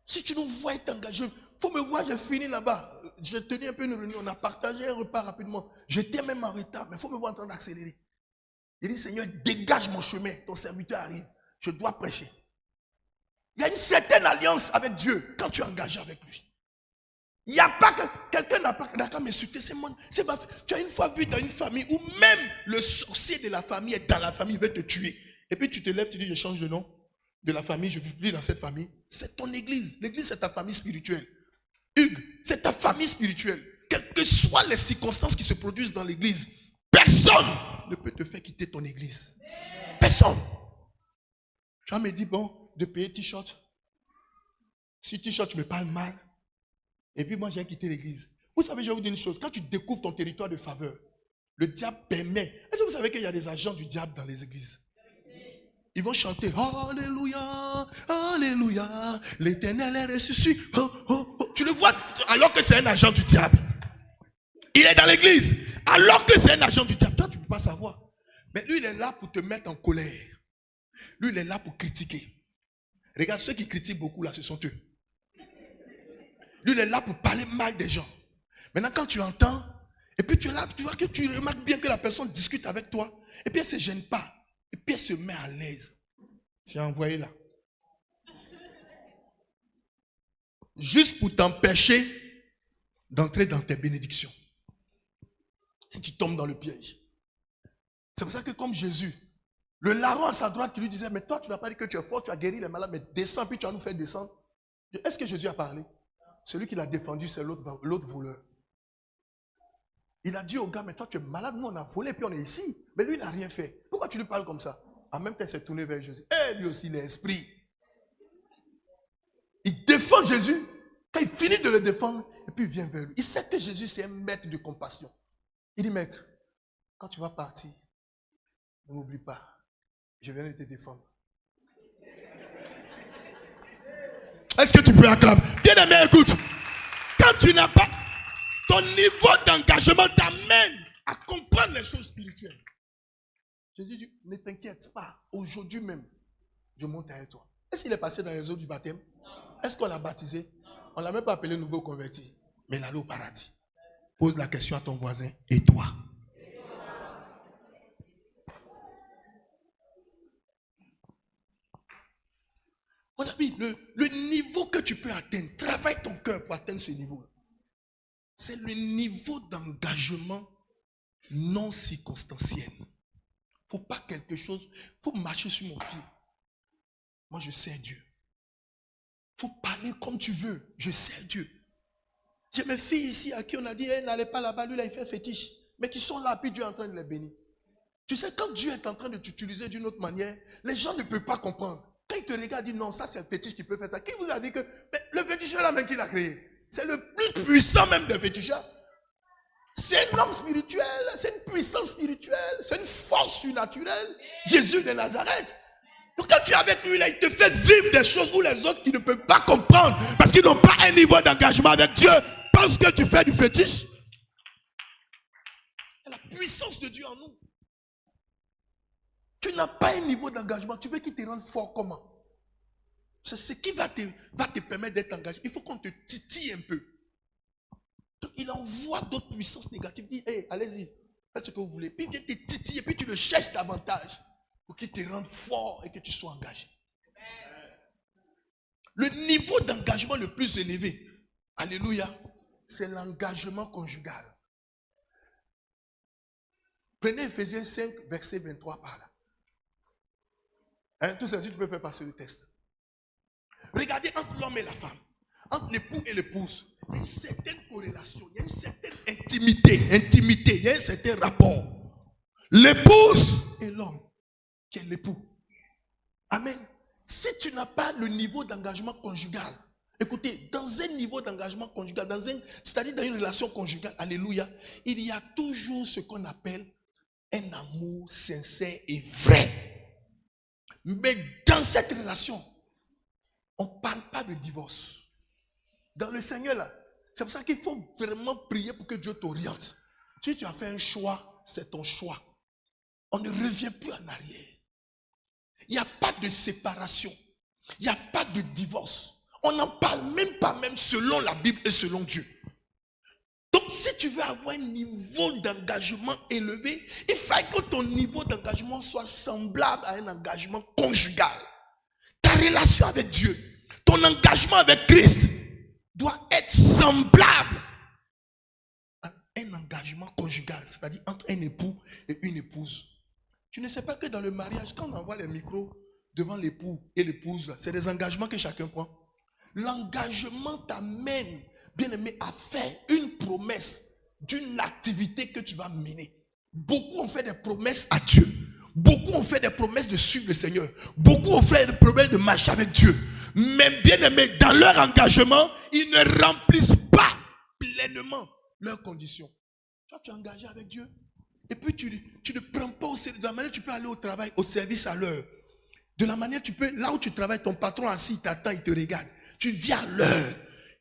Si tu nous vois être engagé, il faut me voir, j'ai fini là-bas. J'ai tenu un peu une réunion, on a partagé un repas rapidement. J'étais même en retard, mais il faut me voir en train d'accélérer. Il dit, Seigneur, dégage mon chemin, ton serviteur arrive. Je dois prêcher. Il y a une certaine alliance avec Dieu quand tu es engagé avec lui. Il n'y a pas que quelqu'un n'a pas m'insulter. Tu as une fois vu dans une famille où même le sorcier de la famille est dans la famille, il veut te tuer. Et puis tu te lèves, tu dis, je change de nom de la famille, je ne vis plus dans cette famille. C'est ton église. L'église, c'est ta famille spirituelle. Hugues, c'est ta famille spirituelle. Quelles que soient les circonstances qui se produisent dans l'église, personne ne peut te faire quitter ton église. Personne. Jean me dit, bon, de payer t-shirt. Si t-shirt, tu me parles mal. Et puis moi, j'ai quitté l'église. Vous savez, je vais vous dire une chose. Quand tu découvres ton territoire de faveur, le diable permet. Est-ce que vous savez qu'il y a des agents du diable dans les églises? Ils vont chanter Alléluia, Alléluia, l'Éternel est ressuscité. Oh, oh, oh. Tu le vois alors que c'est un agent du diable. Il est dans l'église alors que c'est un agent du diable. Toi, tu ne peux pas savoir. Mais lui, il est là pour te mettre en colère. Lui, il est là pour critiquer. Regarde, ceux qui critiquent beaucoup là, ce sont eux. Lui, il est là pour parler mal des gens. Maintenant, quand tu entends, et puis tu es là, tu vois que tu remarques bien que la personne discute avec toi, et puis elle ne se gêne pas, et puis elle se met à l'aise. J'ai envoyé là. Juste pour t'empêcher d'entrer dans tes bénédictions. Si tu tombes dans le piège. C'est pour ça que comme Jésus, le larron à sa droite qui lui disait, mais toi tu n'as pas dit que tu es fort, tu as guéri les malades, mais descends, puis tu vas nous faire descendre. Est-ce que Jésus a parlé? Celui qui l'a défendu, c'est l'autre voleur. Il a dit au gars, mais toi tu es malade, nous on a volé, puis on est ici. Mais lui il n'a rien fait. Pourquoi tu lui parles comme ça? En même temps, il s'est tourné vers Jésus. Et lui aussi, l'esprit. Il défend Jésus. Quand il finit de le défendre, et puis il vient vers lui. Il sait que Jésus, c'est un maître de compassion. Il dit, maître, quand tu vas partir, ne m'oublie pas. Je viens de te défendre. Est-ce que tu peux acclamer? Bien aimé, écoute. Quand tu n'as pas, ton niveau d'engagement t'amène à comprendre les choses spirituelles. Jésus dit, ne t'inquiète pas. Aujourd'hui même, je monte avec toi. Est-ce qu'il est passé dans les eaux du baptême? Est-ce qu'on l'a baptisé? On ne l'a même pas appelé nouveau converti. Mais il allait au paradis. Pose la question à ton voisin. Et toi? Mon ami, le niveau que tu peux atteindre, travaille ton cœur pour atteindre ce niveau. C'est le niveau d'engagement non circonstanciel. Il ne faut pas quelque chose, il faut marcher sur mon pied. Moi, je sais Dieu. Il faut parler comme tu veux. Je sais Dieu. J'ai mes filles ici à qui on a dit, hey, n'allez pas là-bas, lui là, il fait fétiche. Mais qui sont là, puis Dieu est en train de les bénir. Tu sais, quand Dieu est en train de t'utiliser d'une autre manière, les gens ne peuvent pas comprendre. Quand ils te regardent, ils disent non, ça c'est un fétiche qui peut faire ça. Qui vous a dit que le féticheur là même qui l'a créé? C'est le plus puissant même des féticheurs. C'est un homme spirituel, c'est une puissance spirituelle, c'est une force surnaturelle. Jésus de Nazareth. Donc quand tu es avec lui, là, il te fait vivre des choses où les autres qui ne peuvent pas comprendre, parce qu'ils n'ont pas un niveau d'engagement avec Dieu, pensent que tu fais du fétiche. puissance de Dieu en nous. Tu n'as pas un niveau d'engagement. Tu veux qu'il te rende fort comment? C'est ce qui va te permettre d'être engagé. Il faut qu'on te titille un peu. Donc, il envoie d'autres puissances négatives. Il dit, hey, allez-y, faites ce que vous voulez. Puis il vient te titiller, puis tu le cherches davantage pour qu'il te rende fort et que tu sois engagé. Le niveau d'engagement le plus élevé, alléluia, c'est l'engagement conjugal. Prenez Ephésiens 5, verset 23 par là. Hein, tout ça, si tu peux faire passer le texte. Regardez entre l'homme et la femme, entre l'époux et l'épouse, il y a une certaine corrélation, il y a une certaine intimité, il y a un certain rapport. L'épouse et l'homme, qui est l'époux. Amen. Si tu n'as pas le niveau d'engagement conjugal, écoutez, dans un niveau d'engagement conjugal, c'est-à-dire dans une relation conjugale, alléluia, il y a toujours ce qu'on appelle un amour sincère et vrai. Mais dans cette relation, on ne parle pas de divorce. Dans le Seigneur, là, c'est pour ça qu'il faut vraiment prier pour que Dieu t'oriente. Si tu as fait un choix, c'est ton choix. On ne revient plus en arrière. Il n'y a pas de séparation. Il n'y a pas de divorce. On n'en parle même pas, même selon la Bible et selon Dieu. Donc, si tu veux avoir un niveau d'engagement élevé, il faut que ton niveau d'engagement soit semblable à un engagement conjugal. Ta relation avec Dieu, ton engagement avec Christ doit être semblable à un engagement conjugal, c'est-à-dire entre un époux et une épouse. Tu ne sais pas que dans le mariage, quand on envoie les micros devant l'époux et l'épouse, c'est des engagements que chacun prend. L'engagement t'amène, bien-aimé, à faire une promesse d'une activité que tu vas mener. Beaucoup ont fait des promesses à Dieu. Beaucoup ont fait des promesses de suivre le Seigneur. Beaucoup ont fait des promesses de marcher avec Dieu. Mais bien-aimé, dans leur engagement, ils ne remplissent pas pleinement leurs conditions. Toi, tu es engagé avec Dieu. Et puis tu ne prends pas au sérieux. De la manière tu peux aller au travail, au service à l'heure. De la manière tu peux, là où tu travailles, ton patron assis, il t'attend, il te regarde. Tu viens à l'heure.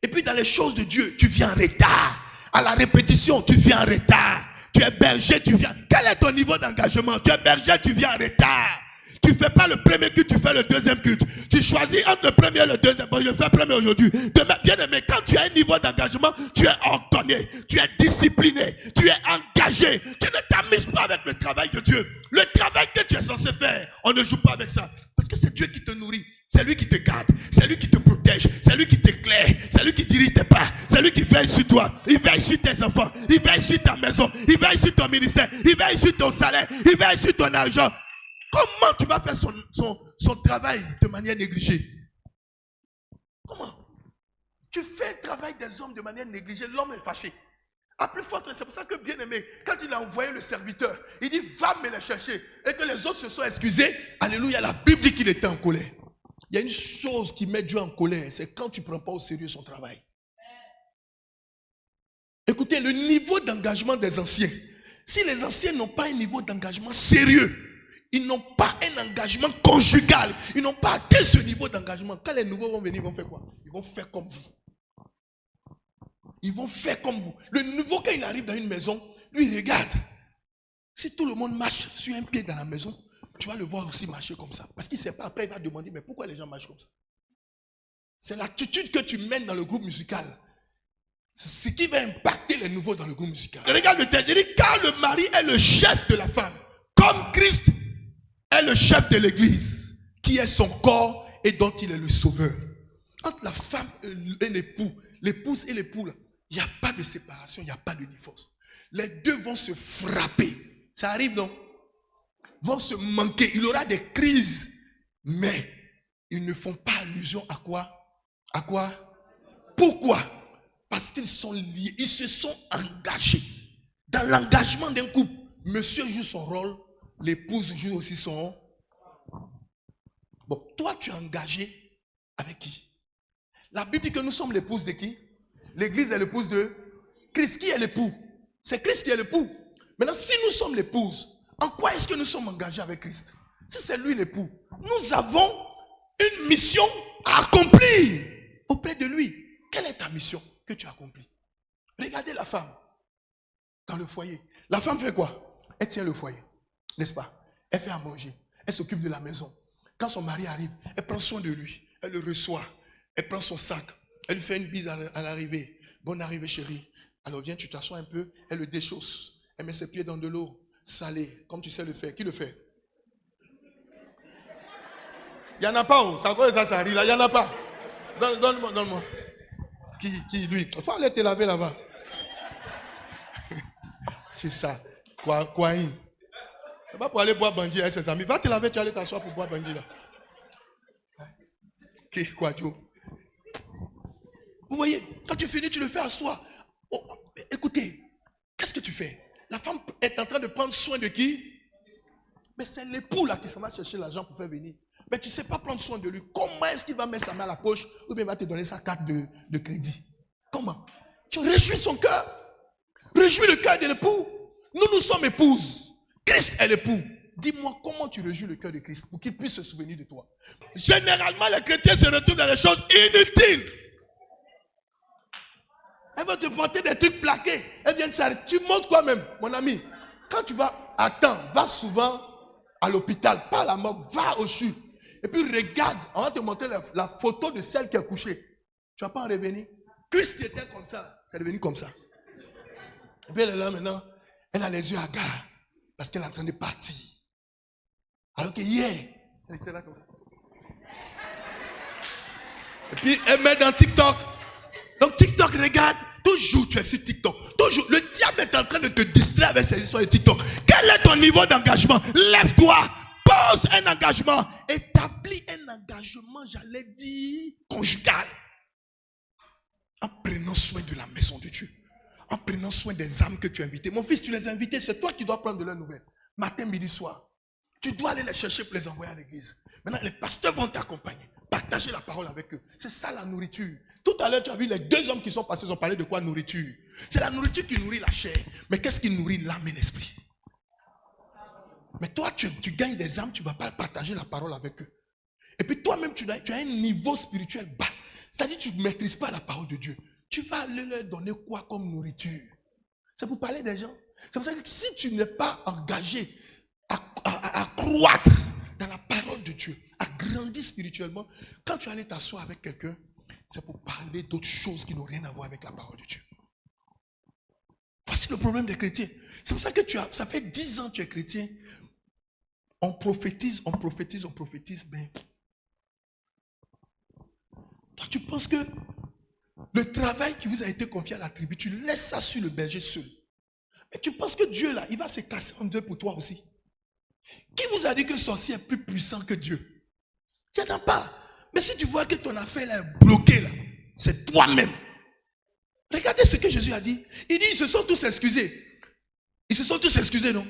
Et puis dans les choses de Dieu, tu viens en retard. À la répétition, tu viens en retard. Tu es berger, tu viens. Quel est ton niveau d'engagement? Tu es berger, tu viens en retard. Tu ne fais pas le premier culte, tu fais le deuxième culte. Tu choisis entre le premier et le deuxième. Bon, je fais le premier aujourd'hui. Bien aimé, quand tu as un niveau d'engagement, tu es ordonné, tu es discipliné, tu es engagé. Tu ne t'amuses pas avec le travail de Dieu. Le travail que tu es censé faire, on ne joue pas avec ça. Parce que c'est Dieu qui te nourrit. C'est lui qui te garde, c'est lui qui te protège, c'est lui qui t'éclaire, c'est lui qui dirige tes pas, c'est lui qui veille sur toi, il veille sur tes enfants, il veille sur ta maison, il veille sur ton ministère, il veille sur ton salaire, il veille sur ton argent. Comment tu vas faire son travail de manière négligée? Comment? Tu fais le travail des hommes de manière négligée, l'homme est fâché. À plus forte, c'est pour ça que bien aimé, quand il a envoyé le serviteur, il dit va me les chercher, et que les autres se sont excusés, alléluia, la Bible dit qu'il était en colère. Il y a une chose qui met Dieu en colère, c'est quand tu ne prends pas au sérieux son travail. Écoutez, le niveau d'engagement des anciens, si les anciens n'ont pas un niveau d'engagement sérieux, ils n'ont pas un engagement conjugal, ils n'ont pas atteint ce niveau d'engagement, quand les nouveaux vont venir, ils vont faire quoi? Ils vont faire comme vous. Ils vont faire comme vous. Le nouveau, quand il arrive dans une maison, lui, il regarde. Si tout le monde marche sur un pied dans la maison, tu vas le voir aussi marcher comme ça. Parce qu'il ne sait pas, après il va demander, mais pourquoi les gens marchent comme ça? C'est l'attitude que tu mènes dans le groupe musical. C'est ce qui va impacter les nouveaux dans le groupe musical. Regarde le texte, il dit, car le mari est le chef de la femme, comme Christ est le chef de l'église, qui est son corps et dont il est le sauveur. Entre la femme et l'époux, l'épouse et l'époux, il n'y a pas de séparation, il n'y a pas de divorce. Les deux vont se frapper. Ça arrive, non? Vont se manquer. Il y aura des crises. Mais ils ne font pas allusion à quoi? À quoi? Pourquoi? Parce qu'ils sont liés. Ils se sont engagés. Dans l'engagement d'un couple, monsieur joue son rôle, l'épouse joue aussi son. Bon, toi tu es engagé avec qui? La Bible dit que nous sommes l'épouse de qui? L'église est l'épouse de Christ. Qui est l'époux? C'est Christ qui est l'époux. Maintenant, si nous sommes l'épouse, en quoi est-ce que nous sommes engagés avec Christ? Si c'est lui l'époux, nous avons une mission à accomplir auprès de lui. Quelle est ta mission que tu accomplis? Regardez la femme dans le foyer. La femme fait quoi? elle tient le foyer, n'est-ce pas? Elle fait à manger, elle s'occupe de la maison. Quand son mari arrive, elle prend soin de lui, elle le reçoit, elle prend son sac, elle lui fait une bise à l'arrivée. Bonne arrivée chérie. Alors viens, tu t'assois un peu, elle le déchausse, elle met ses pieds dans de l'eau salée, comme tu sais le faire. Qui le fait? Il n'y en a pas, oh. C'est encore ça arrive là, il n'y en a pas. Donne-moi, donne-moi. Qui lui? Il faut aller te laver là-bas. C'est ça. Quoi? C'est pas pour aller boire bandit avec ses amis. Va te laver, tu vas aller t'asseoir pour boire bandit là. Quoi, Dieu? Vous voyez, quand tu finis, tu le fais asseoir. Oh, écoutez, qu'est-ce que tu fais? La femme est en train de prendre soin de qui? Mais c'est l'époux là qui s'en va chercher l'argent pour faire venir. Mais tu ne sais pas prendre soin de lui. Comment est-ce qu'il va mettre sa main à la poche ou bien il va te donner sa carte de crédit? Comment? Tu réjouis son cœur. Réjouis le cœur de l'époux. Nous sommes épouses. Christ est l'époux. Dis-moi comment tu réjouis le cœur de Christ pour qu'il puisse se souvenir de toi. Généralement, les chrétiens se retrouvent dans les choses inutiles. Elle va te porter des trucs plaqués. Elle vient de s'arrêter. Tu montes toi-même, mon ami. Quand tu vas, attends, va souvent à l'hôpital, pas à la morgue, va au CHU. Et puis regarde, on va te montrer la photo de celle qui a couché. Tu ne vas pas en revenir. Christ était comme ça, c'est devenu comme ça. Et puis elle est là maintenant, elle a les yeux hagards parce qu'elle est en train de partir. Alors que hier, elle était là comme ça. Et puis elle met dans TikTok. Donc TikTok, regarde, toujours tu es sur TikTok. Toujours, le diable est en train de te distraire avec ces histoires de TikTok. Quel est ton niveau d'engagement? Lève-toi, pose un engagement, établis un engagement, j'allais dire, conjugal. En prenant soin de la maison de Dieu. En prenant soin des âmes que tu as invitées. Mon fils, tu les as invitées, c'est toi qui dois prendre de leurs nouvelles. Matin, midi, soir. Tu dois aller les chercher pour les envoyer à l'église. Maintenant, les pasteurs vont t'accompagner. Partager la parole avec eux. C'est ça la nourriture. Tout à l'heure, tu as vu les deux hommes qui sont passés, ils ont parlé de quoi? Nourriture. C'est la nourriture qui nourrit la chair. Mais qu'est-ce qui nourrit l'âme et l'esprit? Mais toi, tu gagnes des âmes, tu ne vas pas partager la parole avec eux. Et puis toi-même, tu as un niveau spirituel bas. C'est-à-dire que tu ne maîtrises pas la parole de Dieu. Tu vas aller leur donner quoi comme nourriture? C'est pour parler des gens. C'est pour ça que si tu n'es pas engagé à croître dans la parole de Dieu, à grandir spirituellement, quand tu allais t'asseoir avec quelqu'un, c'est pour parler d'autres choses qui n'ont rien à voir avec la parole de Dieu. Voici le problème des chrétiens. C'est pour ça que ça fait 10 ans que tu es chrétien. On prophétise, ben, toi, tu penses que le travail qui vous a été confié à la tribu, tu laisses ça sur le berger seul. Mais tu penses que Dieu, là, il va se casser en deux pour toi aussi. Qui vous a dit que le sorcier est plus puissant que Dieu? Il n'y en a pas. Mais si tu vois que ton affaire là, est bloquée, là, c'est toi-même. Regardez ce que Jésus a dit. Il dit, ils se sont tous excusés. Ils se sont tous excusés, non?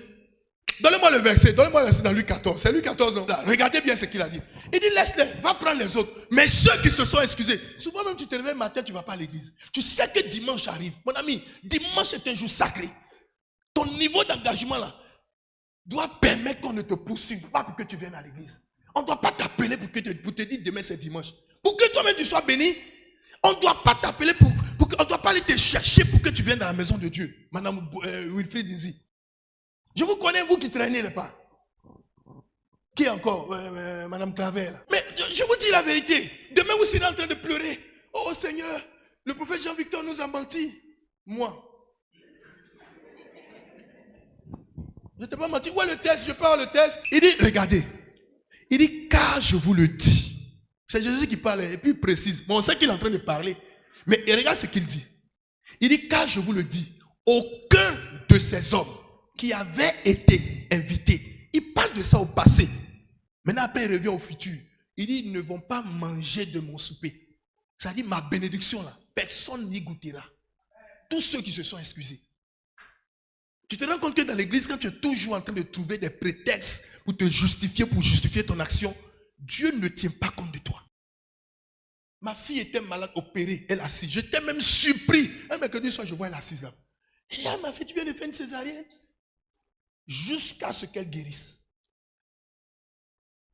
Donnez-moi le verset dans Luc 14. C'est Luc 14, non? Là, regardez bien ce qu'il a dit. Il dit, laisse-les, va prendre les autres. Mais ceux qui se sont excusés, souvent même tu te réveilles le matin, tu ne vas pas à l'église. Tu sais que dimanche arrive. Mon ami, dimanche est un jour sacré. Ton niveau d'engagement là doit permettre qu'on ne te poursuive pas pour que tu viennes à l'église. On ne doit pas t'appeler pour te dire demain c'est dimanche. Pour que toi-même tu sois béni, on ne doit pas t'appeler on ne doit pas aller te chercher pour que tu viennes dans la maison de Dieu. Madame Wilfried Dizi. Je vous connais, vous qui traînez les pas. Qui encore? Madame Clavel. Mais je vous dis la vérité. Demain vous serez en train de pleurer. Oh Seigneur, le prophète Jean-Victor nous a menti. Moi. Je ne t'ai pas menti. Où est le test? Je parle le test. Il dit, regardez. Il dit, car je vous le dis. C'est Jésus qui parle et puis il précise. Bon, on sait qu'il est en train de parler. Mais regarde ce qu'il dit. Il dit, car je vous le dis, aucun de ces hommes qui avaient été invités, il parle de ça au passé. Maintenant, après, il revient au futur. Il dit, ils ne vont pas manger de mon souper. Ça dit, ma bénédiction là, personne n'y goûtera. Tous ceux qui se sont excusés. Tu te rends compte que dans l'église, quand tu es toujours en train de trouver des prétextes pour te justifier, pour justifier ton action, Dieu ne tient pas compte de toi. Ma fille était malade, opérée, elle est assise. J'étais même surpris. Un mercredi soir, je vois elle assise là. Et elle m'a fait, tu viens de faire une césarienne. Jusqu'à ce qu'elle guérisse.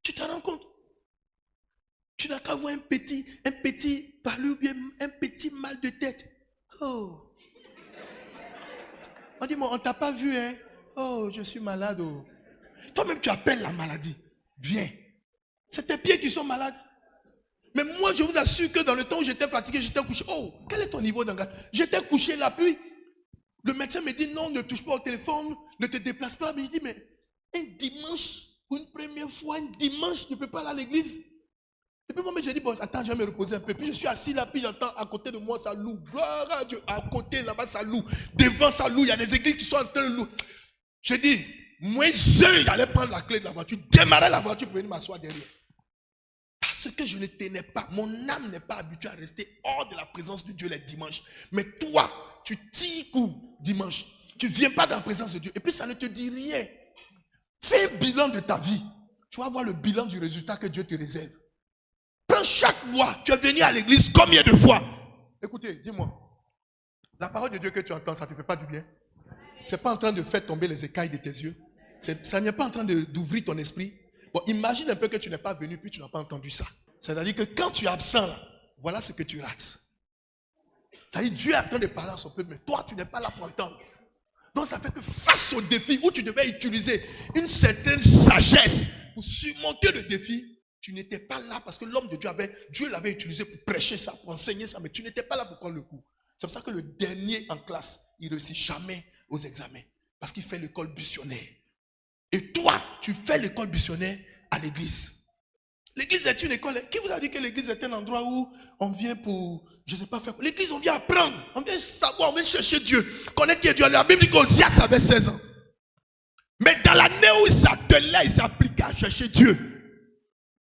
Tu te rends compte? Tu n'as qu'à voir un petit parler ou bien un petit mal de tête. Oh. On dit, on ne t'a pas vu, hein? Oh, oh, je suis malade. Oh. Toi-même, tu appelles la maladie. Viens. C'est tes pieds qui sont malades. Mais moi, je vous assure que dans le temps où j'étais fatigué, j'étais couché. Oh, quel est ton niveau d'engagement? J'étais couché là, puis le médecin me dit non, ne touche pas au téléphone, ne te déplace pas. Mais il dit, mais un dimanche, pour une première fois, un dimanche, tu ne peux pas aller à l'église. Et puis moi, je dis, bon, attends, je vais me reposer un peu. Puis je suis assis là, puis j'entends à côté de moi, ça loue. Gloire à Dieu. À côté, là-bas, ça loue. Devant, ça loue. Il y a des églises qui sont en train de louer. Je dis, moi, j'allais prendre la clé de la voiture, démarrer la voiture pour venir m'asseoir derrière. Parce que je ne tenais pas. Mon âme n'est pas habituée à rester hors de la présence de Dieu les dimanches. Mais toi, tu tires coup dimanche. Tu ne viens pas dans la présence de Dieu. Et puis ça ne te dit rien. Fais un bilan de ta vie. Tu vas voir le bilan du résultat que Dieu te réserve. Prends chaque mois. Tu es venu à l'église combien de fois? Écoutez, dis-moi. La parole de Dieu que tu entends, ça ne te fait pas du bien? Ce n'est pas en train de faire tomber les écailles de tes yeux? Ça n'est pas en train d'ouvrir ton esprit? Bon, imagine un peu que tu n'es pas venu puis tu n'as pas entendu ça. C'est-à-dire que quand tu es absent là, voilà ce que tu rates. C'est-à-dire Dieu est en train de parler à son peuple, mais toi tu n'es pas là pour entendre. Donc ça fait que face au défi où tu devais utiliser une certaine sagesse pour surmonter le défi, tu n'étais pas là parce que l'homme de Dieu l'avait utilisé pour prêcher ça, pour enseigner ça, mais tu n'étais pas là pour prendre le coup. C'est pour ça que le dernier en classe, il ne réussit jamais aux examens parce qu'il fait l'école buissonnaire. Et toi, tu fais l'école buissonnaire à l'église. L'église est une école. Qui vous a dit que l'église est un endroit où on vient pour, je ne sais pas faire quoi. L'église, on vient apprendre, on vient savoir, on vient chercher Dieu. Connaître qui est Dieu. La Bible dit qu'Osias avait 16 ans. Mais dans l'année où il s'attelait, il s'appliquait à chercher Dieu.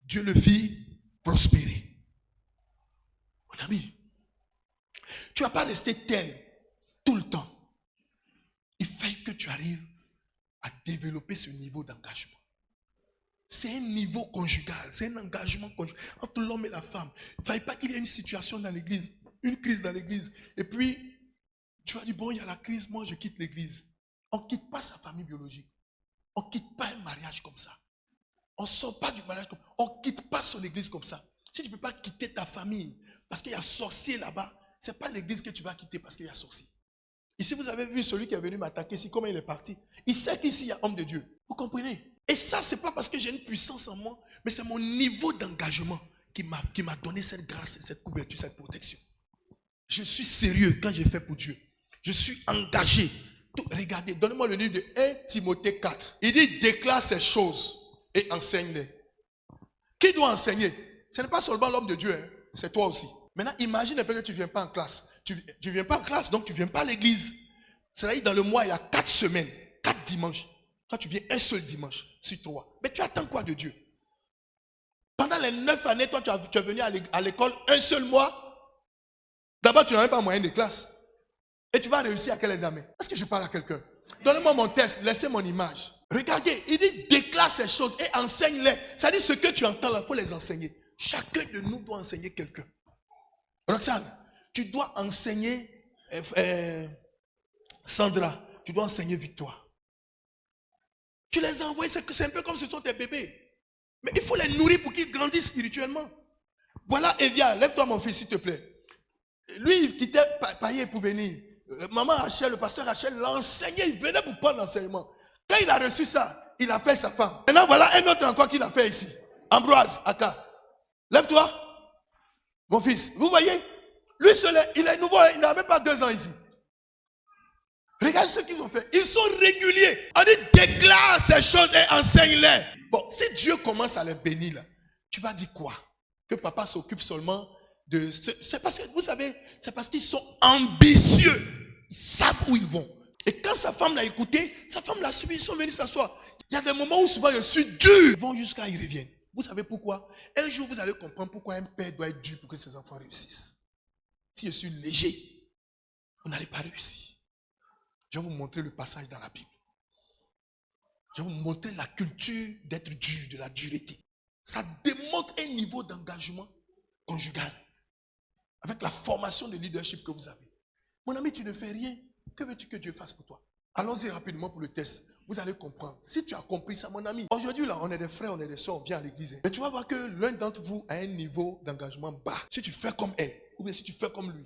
Dieu le fit prospérer. Mon ami, tu ne vas pas rester tel tout le temps. Il faut que tu arrives à développer ce niveau d'engagement. C'est un niveau conjugal, c'est un engagement conjugal entre l'homme et la femme. Il ne fallait pas qu'il y ait une situation dans l'église, une crise dans l'église. Et puis, tu vas dire, bon, il y a la crise, moi je quitte l'église. On ne quitte pas sa famille biologique. On ne quitte pas un mariage comme ça. On ne sort pas du mariage comme ça. On ne quitte pas son église comme ça. Si tu ne peux pas quitter ta famille parce qu'il y a sorcier là-bas, ce n'est pas l'église que tu vas quitter parce qu'il y a sorcier. Ici, vous avez vu celui qui est venu m'attaquer ici, comment il est parti. Il sait qu'ici, il y a homme de Dieu. Vous comprenez? Et ça, ce n'est pas parce que j'ai une puissance en moi, mais c'est mon niveau d'engagement qui m'a donné cette grâce, cette couverture, cette protection. Je suis sérieux quand j'ai fait pour Dieu. Je suis engagé. Regardez, donnez-moi le livre de 1 Timothée 4. Il dit, déclare ces choses et enseigne-les. Qui doit enseigner? Ce n'est pas seulement l'homme de Dieu, hein, c'est toi aussi. Maintenant, imagine un peu que tu ne viens pas en classe. Tu ne viens pas en classe, donc tu ne viens pas à l'église. C'est-à-dire dans le mois, il y a 4 semaines, 4 dimanches. Toi, tu viens un seul dimanche sur 3. Mais tu attends quoi de Dieu? Pendant les 9 années, toi, tu es venu à l'école un seul mois. D'abord, tu n'as même pas moyen de classe. Et tu vas réussir à quel examen? Est-ce que je parle à quelqu'un? Donnez-moi mon test, laissez mon image. Regardez, il dit déclare ces choses et enseigne-les. Ça dit ce que tu entends là, il faut les enseigner. Chacun de nous doit enseigner quelqu'un. Roxane, tu dois enseigner Sandra, tu dois enseigner Victoire. Tu les envoies, c'est un peu comme ce sont tes bébés. Mais il faut les nourrir pour qu'ils grandissent spirituellement. Voilà Evia, lève-toi mon fils s'il te plaît. Lui, il quittait Paillé pour venir. Maman Rachel, le pasteur Rachel l'a enseigné, il venait pour prendre l'enseignement. Quand il a reçu ça, il a fait sa femme. Maintenant, voilà un autre encore qu'il a fait ici. Ambroise, Aka. Lève-toi, mon fils. Vous voyez? Lui seul, il est nouveau, il n'a même pas 2 ans ici. Regarde ce qu'ils ont fait. Ils sont réguliers. On dit déclare ces choses et enseigne-les. Bon, si Dieu commence à les bénir, là, tu vas dire quoi? Que papa s'occupe seulement de... C'est parce que, vous savez, c'est parce qu'ils sont ambitieux. Ils savent où ils vont. Et quand sa femme l'a écouté, sa femme l'a suivi, ils sont venus s'asseoir. Il y a des moments où souvent je suis dur. Ils vont jusqu'à y reviennent. Vous savez pourquoi? Un jour, vous allez comprendre pourquoi un père doit être dur pour que ses enfants réussissent. Si je suis léger, vous n'allez pas réussir. Je vais vous montrer le passage dans la Bible. Je vais vous montrer la culture d'être dur, de la dureté. Ça démontre un niveau d'engagement conjugal. Avec la formation de leadership que vous avez. Mon ami, tu ne fais rien. Que veux-tu que Dieu fasse pour toi? Allons-y rapidement pour le test. Vous allez comprendre. Si tu as compris ça, mon ami. Aujourd'hui, là, on est des frères, on est des soeurs, on vient à l'église. Mais tu vas voir que l'un d'entre vous a un niveau d'engagement bas. Si tu fais comme elle, ou bien si tu fais comme lui,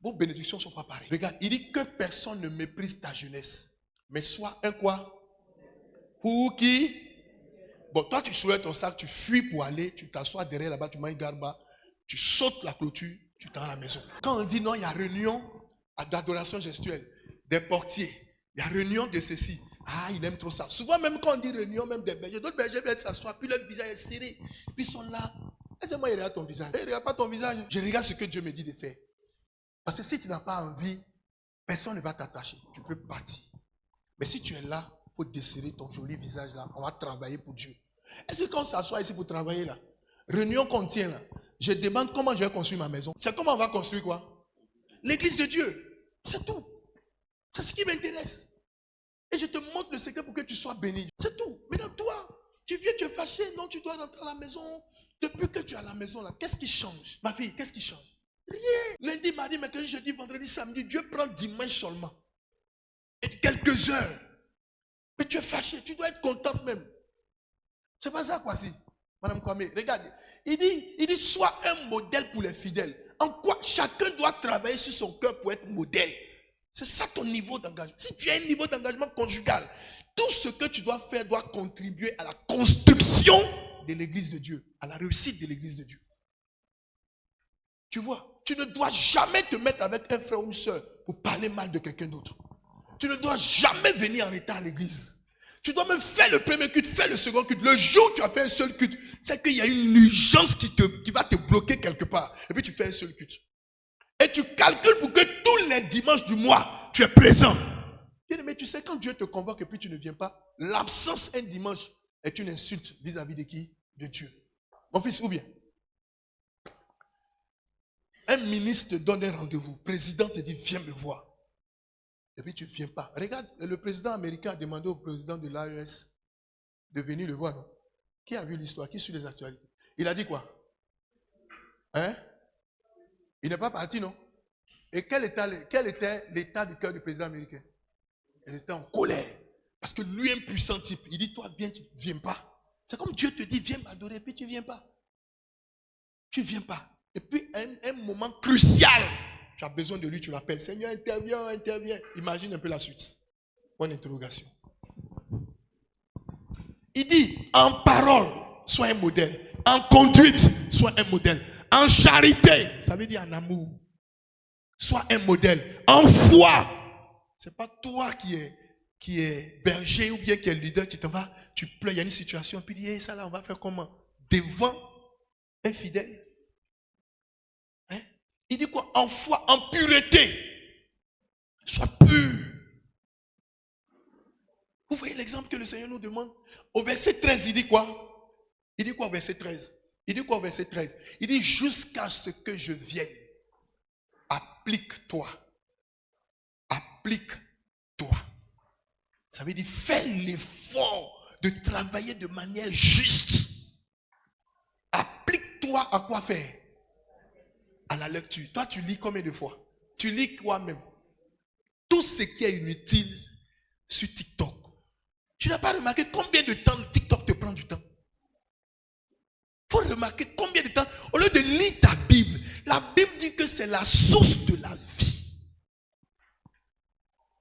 vos bénédictions ne sont pas pareilles. Regarde, il dit que personne ne méprise ta jeunesse. Mais sois un quoi? Pour qui? Bon, toi, tu soulèves ton sac, tu fuis pour aller, tu t'assois derrière là-bas, tu manges garba, tu sautes la clôture, tu t'en vas à la maison. Quand on dit non, il y a réunion d'adoration gestuelle, des portiers, il y a réunion de ceci. Ah, il aime trop ça. Souvent, même quand on dit réunion, même des bergers, d'autres bergers viennent s'asseoir, puis leur visage est serré, puis ils sont là. Laissez-moi, il regarde ton visage. Il ne regarde pas ton visage. Je regarde ce que Dieu me dit de faire. Parce que si tu n'as pas envie, personne ne va t'attacher. Tu peux partir. Mais si tu es là, il faut desserrer ton joli visage là. On va travailler pour Dieu. Est-ce que quand on s'assoit ici pour travailler là, réunion qu'on tient là, je demande comment je vais construire ma maison. C'est comment on va construire quoi? L'église de Dieu. C'est tout. C'est ce qui m'intéresse. Et je te montre le secret pour que tu sois béni. C'est tout. Mais dans toi, tu viens, tu es fâché. Non, tu dois rentrer à la maison. Depuis que tu es à la maison là, qu'est-ce qui change? Ma fille, qu'est-ce qui change? Rien. Lundi, mardi, mercredi, jeudi, vendredi, samedi, Dieu prend dimanche seulement. Et quelques heures. Mais tu es fâché. Tu dois être contente même. C'est pas ça, quoi, si. Madame Kwame, regardez. Il dit, sois un modèle pour les fidèles. En quoi chacun doit travailler sur son cœur pour être modèle. C'est ça ton niveau d'engagement. Si tu as un niveau d'engagement conjugal, tout ce que tu dois faire doit contribuer à la construction de l'église de Dieu, à la réussite de l'église de Dieu. Tu vois, tu ne dois jamais te mettre avec un frère ou une soeur pour parler mal de quelqu'un d'autre. Tu ne dois jamais venir en retard à l'église. Tu dois même faire le premier culte, faire le second culte. Le jour où tu as fait un seul culte, c'est qu'il y a une urgence qui va te bloquer quelque part. Et puis tu fais un seul culte. Et tu calcules pour que tous les dimanches du mois, tu es présent. Mais tu sais, quand Dieu te convoque et puis tu ne viens pas, l'absence un dimanche est une insulte vis-à-vis de qui? De Dieu. Mon fils, ou bien? Un ministre te donne un rendez-vous. Le président te dit, viens me voir. Et puis tu ne viens pas. Regarde, le président américain a demandé au président de l'AES de venir le voir, non? Qui a vu l'histoire? Qui suit les actualités? Il a dit quoi? Hein? Il n'est pas parti, non? Et quel était l'état du cœur du président américain? Il était en colère. Parce que lui, un puissant type, il dit, toi, viens, tu ne viens pas. C'est comme Dieu te dit, viens m'adorer, puis tu ne viens pas. Tu ne viens pas. Et puis, un moment crucial, tu as besoin de lui, tu l'appelles. Seigneur, interviens, interviens. Imagine un peu la suite. Bonne interrogation. Il dit, en parole, sois un modèle. En conduite, sois un modèle. En charité, ça veut dire en amour. Sois un modèle. En foi. Ce n'est pas toi qui est berger ou bien qui est leader, tu t'en vas, tu pleures, il y a une situation, puis tu dis, hey, ça là, on va faire comment? Devant un fidèle. Hein? Il dit quoi? En foi, en pureté. Sois pur. Vous voyez l'exemple que le Seigneur nous demande? Au verset 13, il dit quoi? Il dit quoi au verset 13? Il dit quoi au verset 13? Il dit jusqu'à ce que je vienne. Applique-toi. Applique-toi. Ça veut dire fais l'effort de travailler de manière juste. Applique-toi à quoi faire? À la lecture. Toi, tu lis combien de fois? Tu lis quoi même? Tout ce qui est inutile sur TikTok. Tu n'as pas remarqué combien de temps TikTok te prend du temps? Il faut remarquer combien de temps, au lieu de lire ta Bible, la Bible dit que c'est la source de la vie.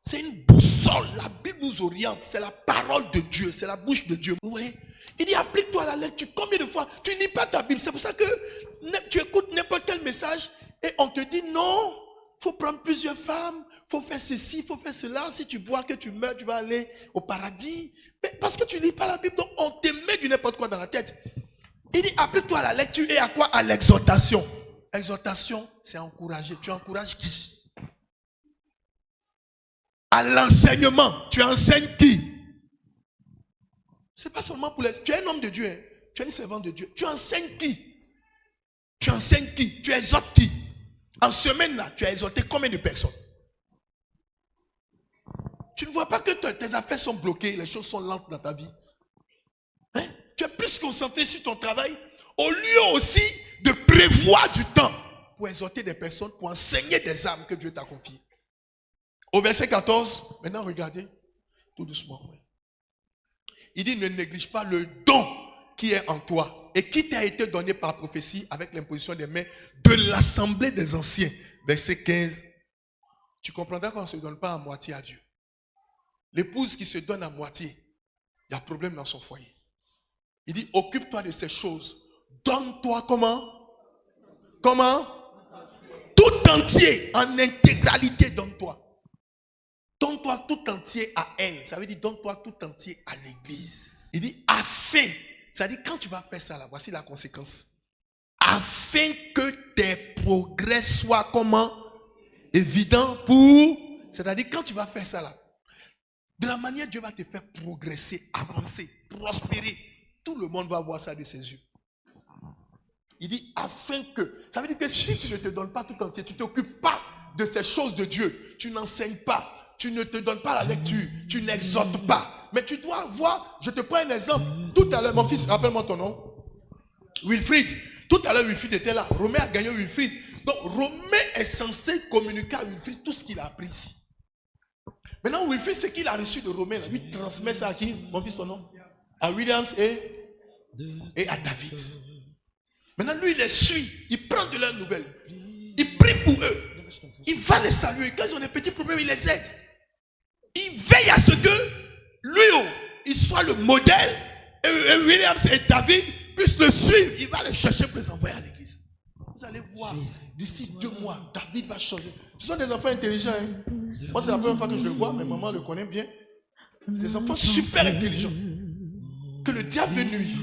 C'est une boussole. La Bible nous oriente. C'est la parole de Dieu. C'est la bouche de Diu. Vous voyez? Il dit applique-toi à la lecture. Combien de fois tu ne lis pas ta Bible? C'est pour ça que tu écoutes n'importe quel message et on te dit non, il faut prendre plusieurs femmes, il faut faire ceci, il faut faire cela. Si tu bois, que tu meurs, tu vas aller au paradis. Mais parce que tu ne lis pas la Bible, donc on te met du n'importe quoi dans la tête. Il dit applique-toi à la lecture et à quoi? À l'exhortation. Exhortation, c'est encourager. Tu encourages qui? À l'enseignement. Tu enseignes qui? C'est pas seulement pour les... Tu es un homme de Dieu. Hein? Tu es une servante de Dieu. Tu enseignes qui? Tu enseignes qui? Tu exhortes qui? En semaine là, tu as exhorté combien de personnes? Tu ne vois pas que tes affaires sont bloquées, les choses sont lentes dans ta vie. Hein? Tu es plus concentré sur ton travail au lieu aussi de prévoir du temps pour exhorter des personnes, pour enseigner des âmes que Dieu t'a confiées. Au verset 14, maintenant regardez, tout doucement. Il dit ne néglige pas le don qui est en toi et qui t'a été donné par prophétie avec l'imposition des mains de l'assemblée des anciens. Verset 15. Tu comprendras qu'on ne se donne pas à moitié à Dieu. L'épouse qui se donne à moitié, Il y a problème dans son foyer. Il dit, occupe-toi de ces choses. Donne-toi comment? Comment? Tout entier, en intégralité, donne-toi. Donne-toi tout entier à elle. Ça veut dire, donne-toi tout entier à l'église. Il dit, afin. Ça veut dire, quand tu vas faire ça, là, voici la conséquence. Afin que tes progrès soient comment? Évidents pour... C'est-à-dire, quand tu vas faire ça, là, de la manière Dieu va te faire progresser, avancer, prospérer, tout le monde va voir ça de ses yeux. Il dit, afin que... Ça veut dire que si tu ne te donnes pas tout entier, tu ne t'occupes pas de ces choses de Dieu, tu n'enseignes pas, tu ne te donnes pas la lecture, tu n'exhortes pas. Mais tu dois voir, je te prends un exemple. Tout à l'heure, mon fils, rappelle-moi ton nom. Wilfried. Tout à l'heure, Wilfried était là. Romain a gagné Wilfried. Donc, Romain est censé communiquer à Wilfried tout ce qu'il a appris ici. Maintenant, Wilfried, ce qu'il a reçu de Romain, là, lui transmet ça à qui? Mon fils, ton nom? À Williams et à David. Maintenant, lui, il les suit. Il prend de leurs nouvelles. Il prie pour eux. Il va les saluer. Quand ils ont des petits problèmes, il les aide. Il veille à ce que lui, il soit le modèle. Et Williams et David puissent le suivre. Il va les chercher pour les envoyer à l'église. Vous allez voir, d'ici 2 mois, David va changer. Ce sont des enfants intelligents. Hein? Moi, c'est la première fois que je le vois, mais maman le connaît bien. C'est des enfants super intelligents. Que le diable nuit.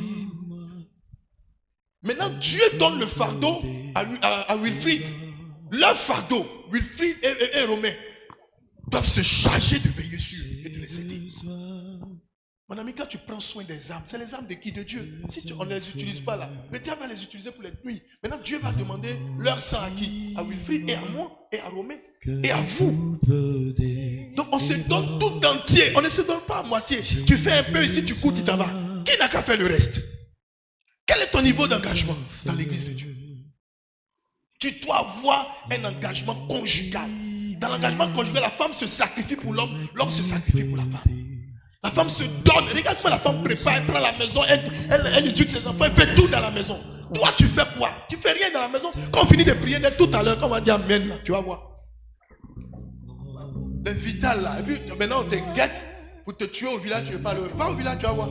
Maintenant, Dieu donne le fardeau à Wilfried. Leur fardeau, Wilfried et Romain, doivent se charger de veiller sur eux et de les aider. Mon ami, quand tu prends soin des âmes, c'est les âmes de qui? De Dieu. Si on ne les utilise pas là, le diable va les utiliser pour les nuire. Maintenant, Dieu va demander leur sang à qui? À Wilfried et à moi et à Romain et à vous. Donc, on se donne tout entier. On ne se donne pas à moitié. Tu fais un peu ici, tu cours, tu t'en vas. Qui n'a qu'à faire le reste? Quel est ton niveau d'engagement dans l'église de Dieu? Tu dois avoir un engagement conjugal. Dans l'engagement conjugal, la femme se sacrifie pour l'homme, l'homme se sacrifie pour la femme. La femme se donne. Regarde comment la femme prépare, elle prend la maison, elle éduque ses enfants, elle fait tout dans la maison. Toi, tu fais quoi? Tu fais rien dans la maison. Quand on finit de prier tout à l'heure, quand on va dire amen, là, tu vas voir. Le vital là. Et puis maintenant, on te guette pour te tuer au village, tu ne veux pas le. Va au village, tu vas voir.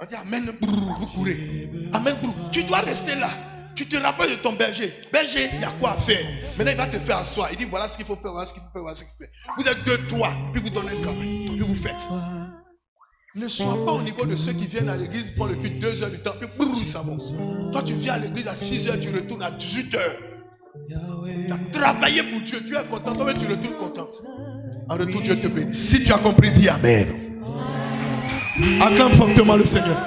On dit amen, brrr, vous courez. Amen, brrr. Tu dois rester là. Tu te rappelles de ton berger. Berger, il y a quoi à faire. Maintenant, il va te faire asseoir. Il dit voilà ce qu'il faut faire, voilà ce qu'il faut faire, voilà ce qu'il faut faire. Vous êtes 2, 3, puis vous donnez le travail. Puis vous faites. Ne sois pas au niveau de ceux qui viennent à l'église pour le culte 2 heures du temps, puis brrr, ça va. Toi, tu viens à l'église à 6 heures, tu retournes à 18 heures. Tu as travaillé pour Dieu, tu es content, toi, tu retournes content. En retour, Dieu te bénit. Si tu as compris, dis amen. Acclame fortement le Seigneur.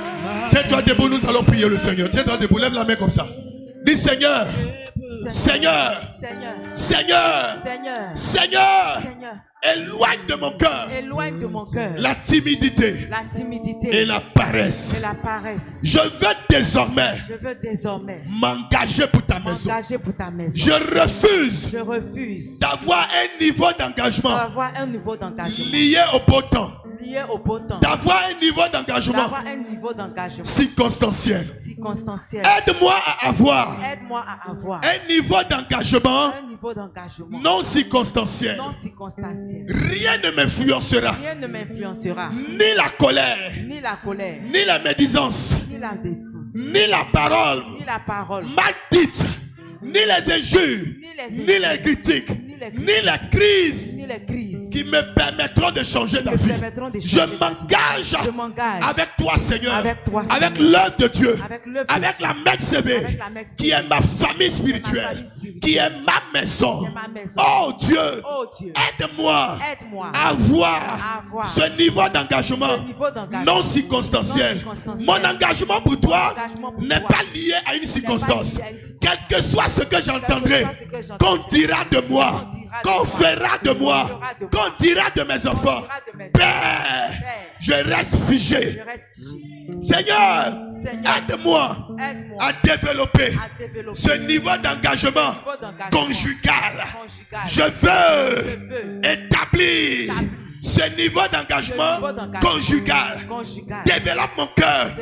Tiens-toi debout, nous allons prier le Seigneur. Tiens-toi debout, lève la main comme ça. Dis Seigneur, Seigneur, Seigneur, Seigneur, éloigne de mon cœur la timidité et la paresse. Je veux désormais m'engager pour ta maison. Je refuse d'avoir un niveau d'engagement lié au beau temps. D'avoir un niveau d'engagement circonstanciel. Aide-moi à avoir un niveau d'engagement non circonstanciel. Rien ne m'influencera. Ni la colère, ni la médisance, ni la parole mal dite, ni les injures, ni les critiques, ni les crises qui me permettront de changer d'avis. Je m'engage avec toi, Seigneur, avec l'œuvre de Dieu, avec la MexCV, qui est ma famille spirituelle, qui est ma maison. Oh Dieu, aide-moi à avoir ce niveau d'engagement non circonstanciel. Mon engagement pour toi n'est pas lié à une circonstance. Quel que soit ce que j'entendrai, qu'on dira de moi, qu'on fera de moi, qu'on dira de mes enfants, Père, je reste figé. Seigneur, aide-moi à développer ce niveau d'engagement conjugal. Je veux établir ce niveau d'engagement conjugal. Développe mon cœur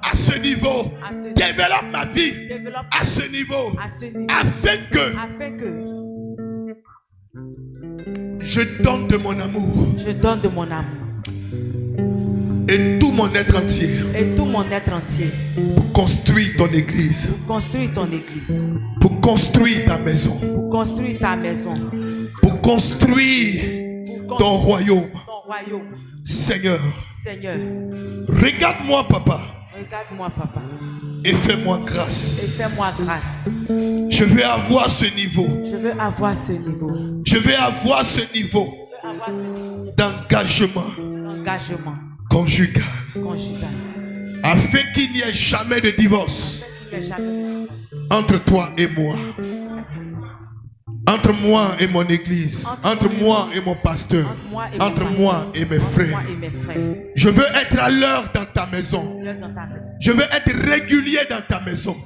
à ce niveau. Développe ma vie à ce niveau. Afin que je donne de mon amour. et tout mon être entier et tout mon être entier pour construire ton église, pour construire ton église, pour construire ta maison, pour construire ta maison, pour construire ton royaume. ton royaume. Seigneur, Seigneur, regarde-moi, papa, regarde-moi, papa, et fais-moi et grâce. fais-moi grâce. Je vais avoir ce niveau. Je veux avoir ce niveau. Je vais avoir ce niveau Je veux avoir ce niveau d'engagement d'engagement conjugal, conjugal. afin qu'il n'y ait jamais de divorce Il n'y a jamais de divorce. entre toi et moi, entre moi et mon église, entre moi et mon pasteur, entre moi et mes frères. Moi et mes frères. Je veux être à l'heure dans ta maison. Viens dans ta maison. Je veux être régulier dans ta maison.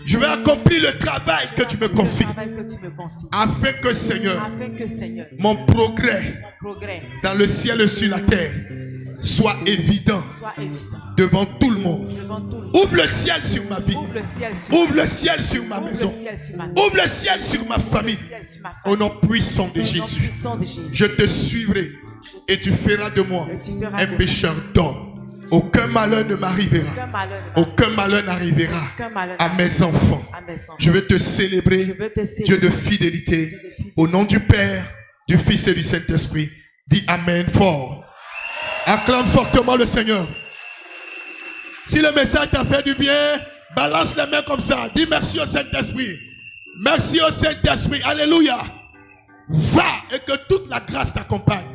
Je vais accomplir le travail que tu me confies, Le travail que tu me confies. afin que, Seigneur, Afin que, Seigneur, mon progrès mon progrès dans le ciel et sur la terre soit évident soit évident devant tout le monde. devant tout le monde. Ouvre le ciel sur ma vie. Ouvre le ciel sur Ouvre le ciel sur ma Ouvre le maison. ciel sur ma maison. Ouvre le ciel sur ma famille. Le ciel sur ma Au famille. nom puissant de Au nom Jésus. puissant de Jésus. Je te suivrai et tu feras de moi Et tu feras un de moi pécheur d'homme. Aucun malheur ne m'arrivera. aucun malheur ne Aucun malheur n'arrivera Aucun malheur à mes enfants. à mes enfants. Je veux te célébrer, Je veux te célébrer. Dieu de fidélité. Dieu de fidélité. Au nom du Père, du Fils et du Saint-Esprit. Dis Amen fort. Acclame fortement le Seigneur. Si le message t'a fait du bien, balance les mains comme ça. Dis merci au Saint-Esprit. Merci au Saint-Esprit. Alléluia. Va et que toute la grâce t'accompagne.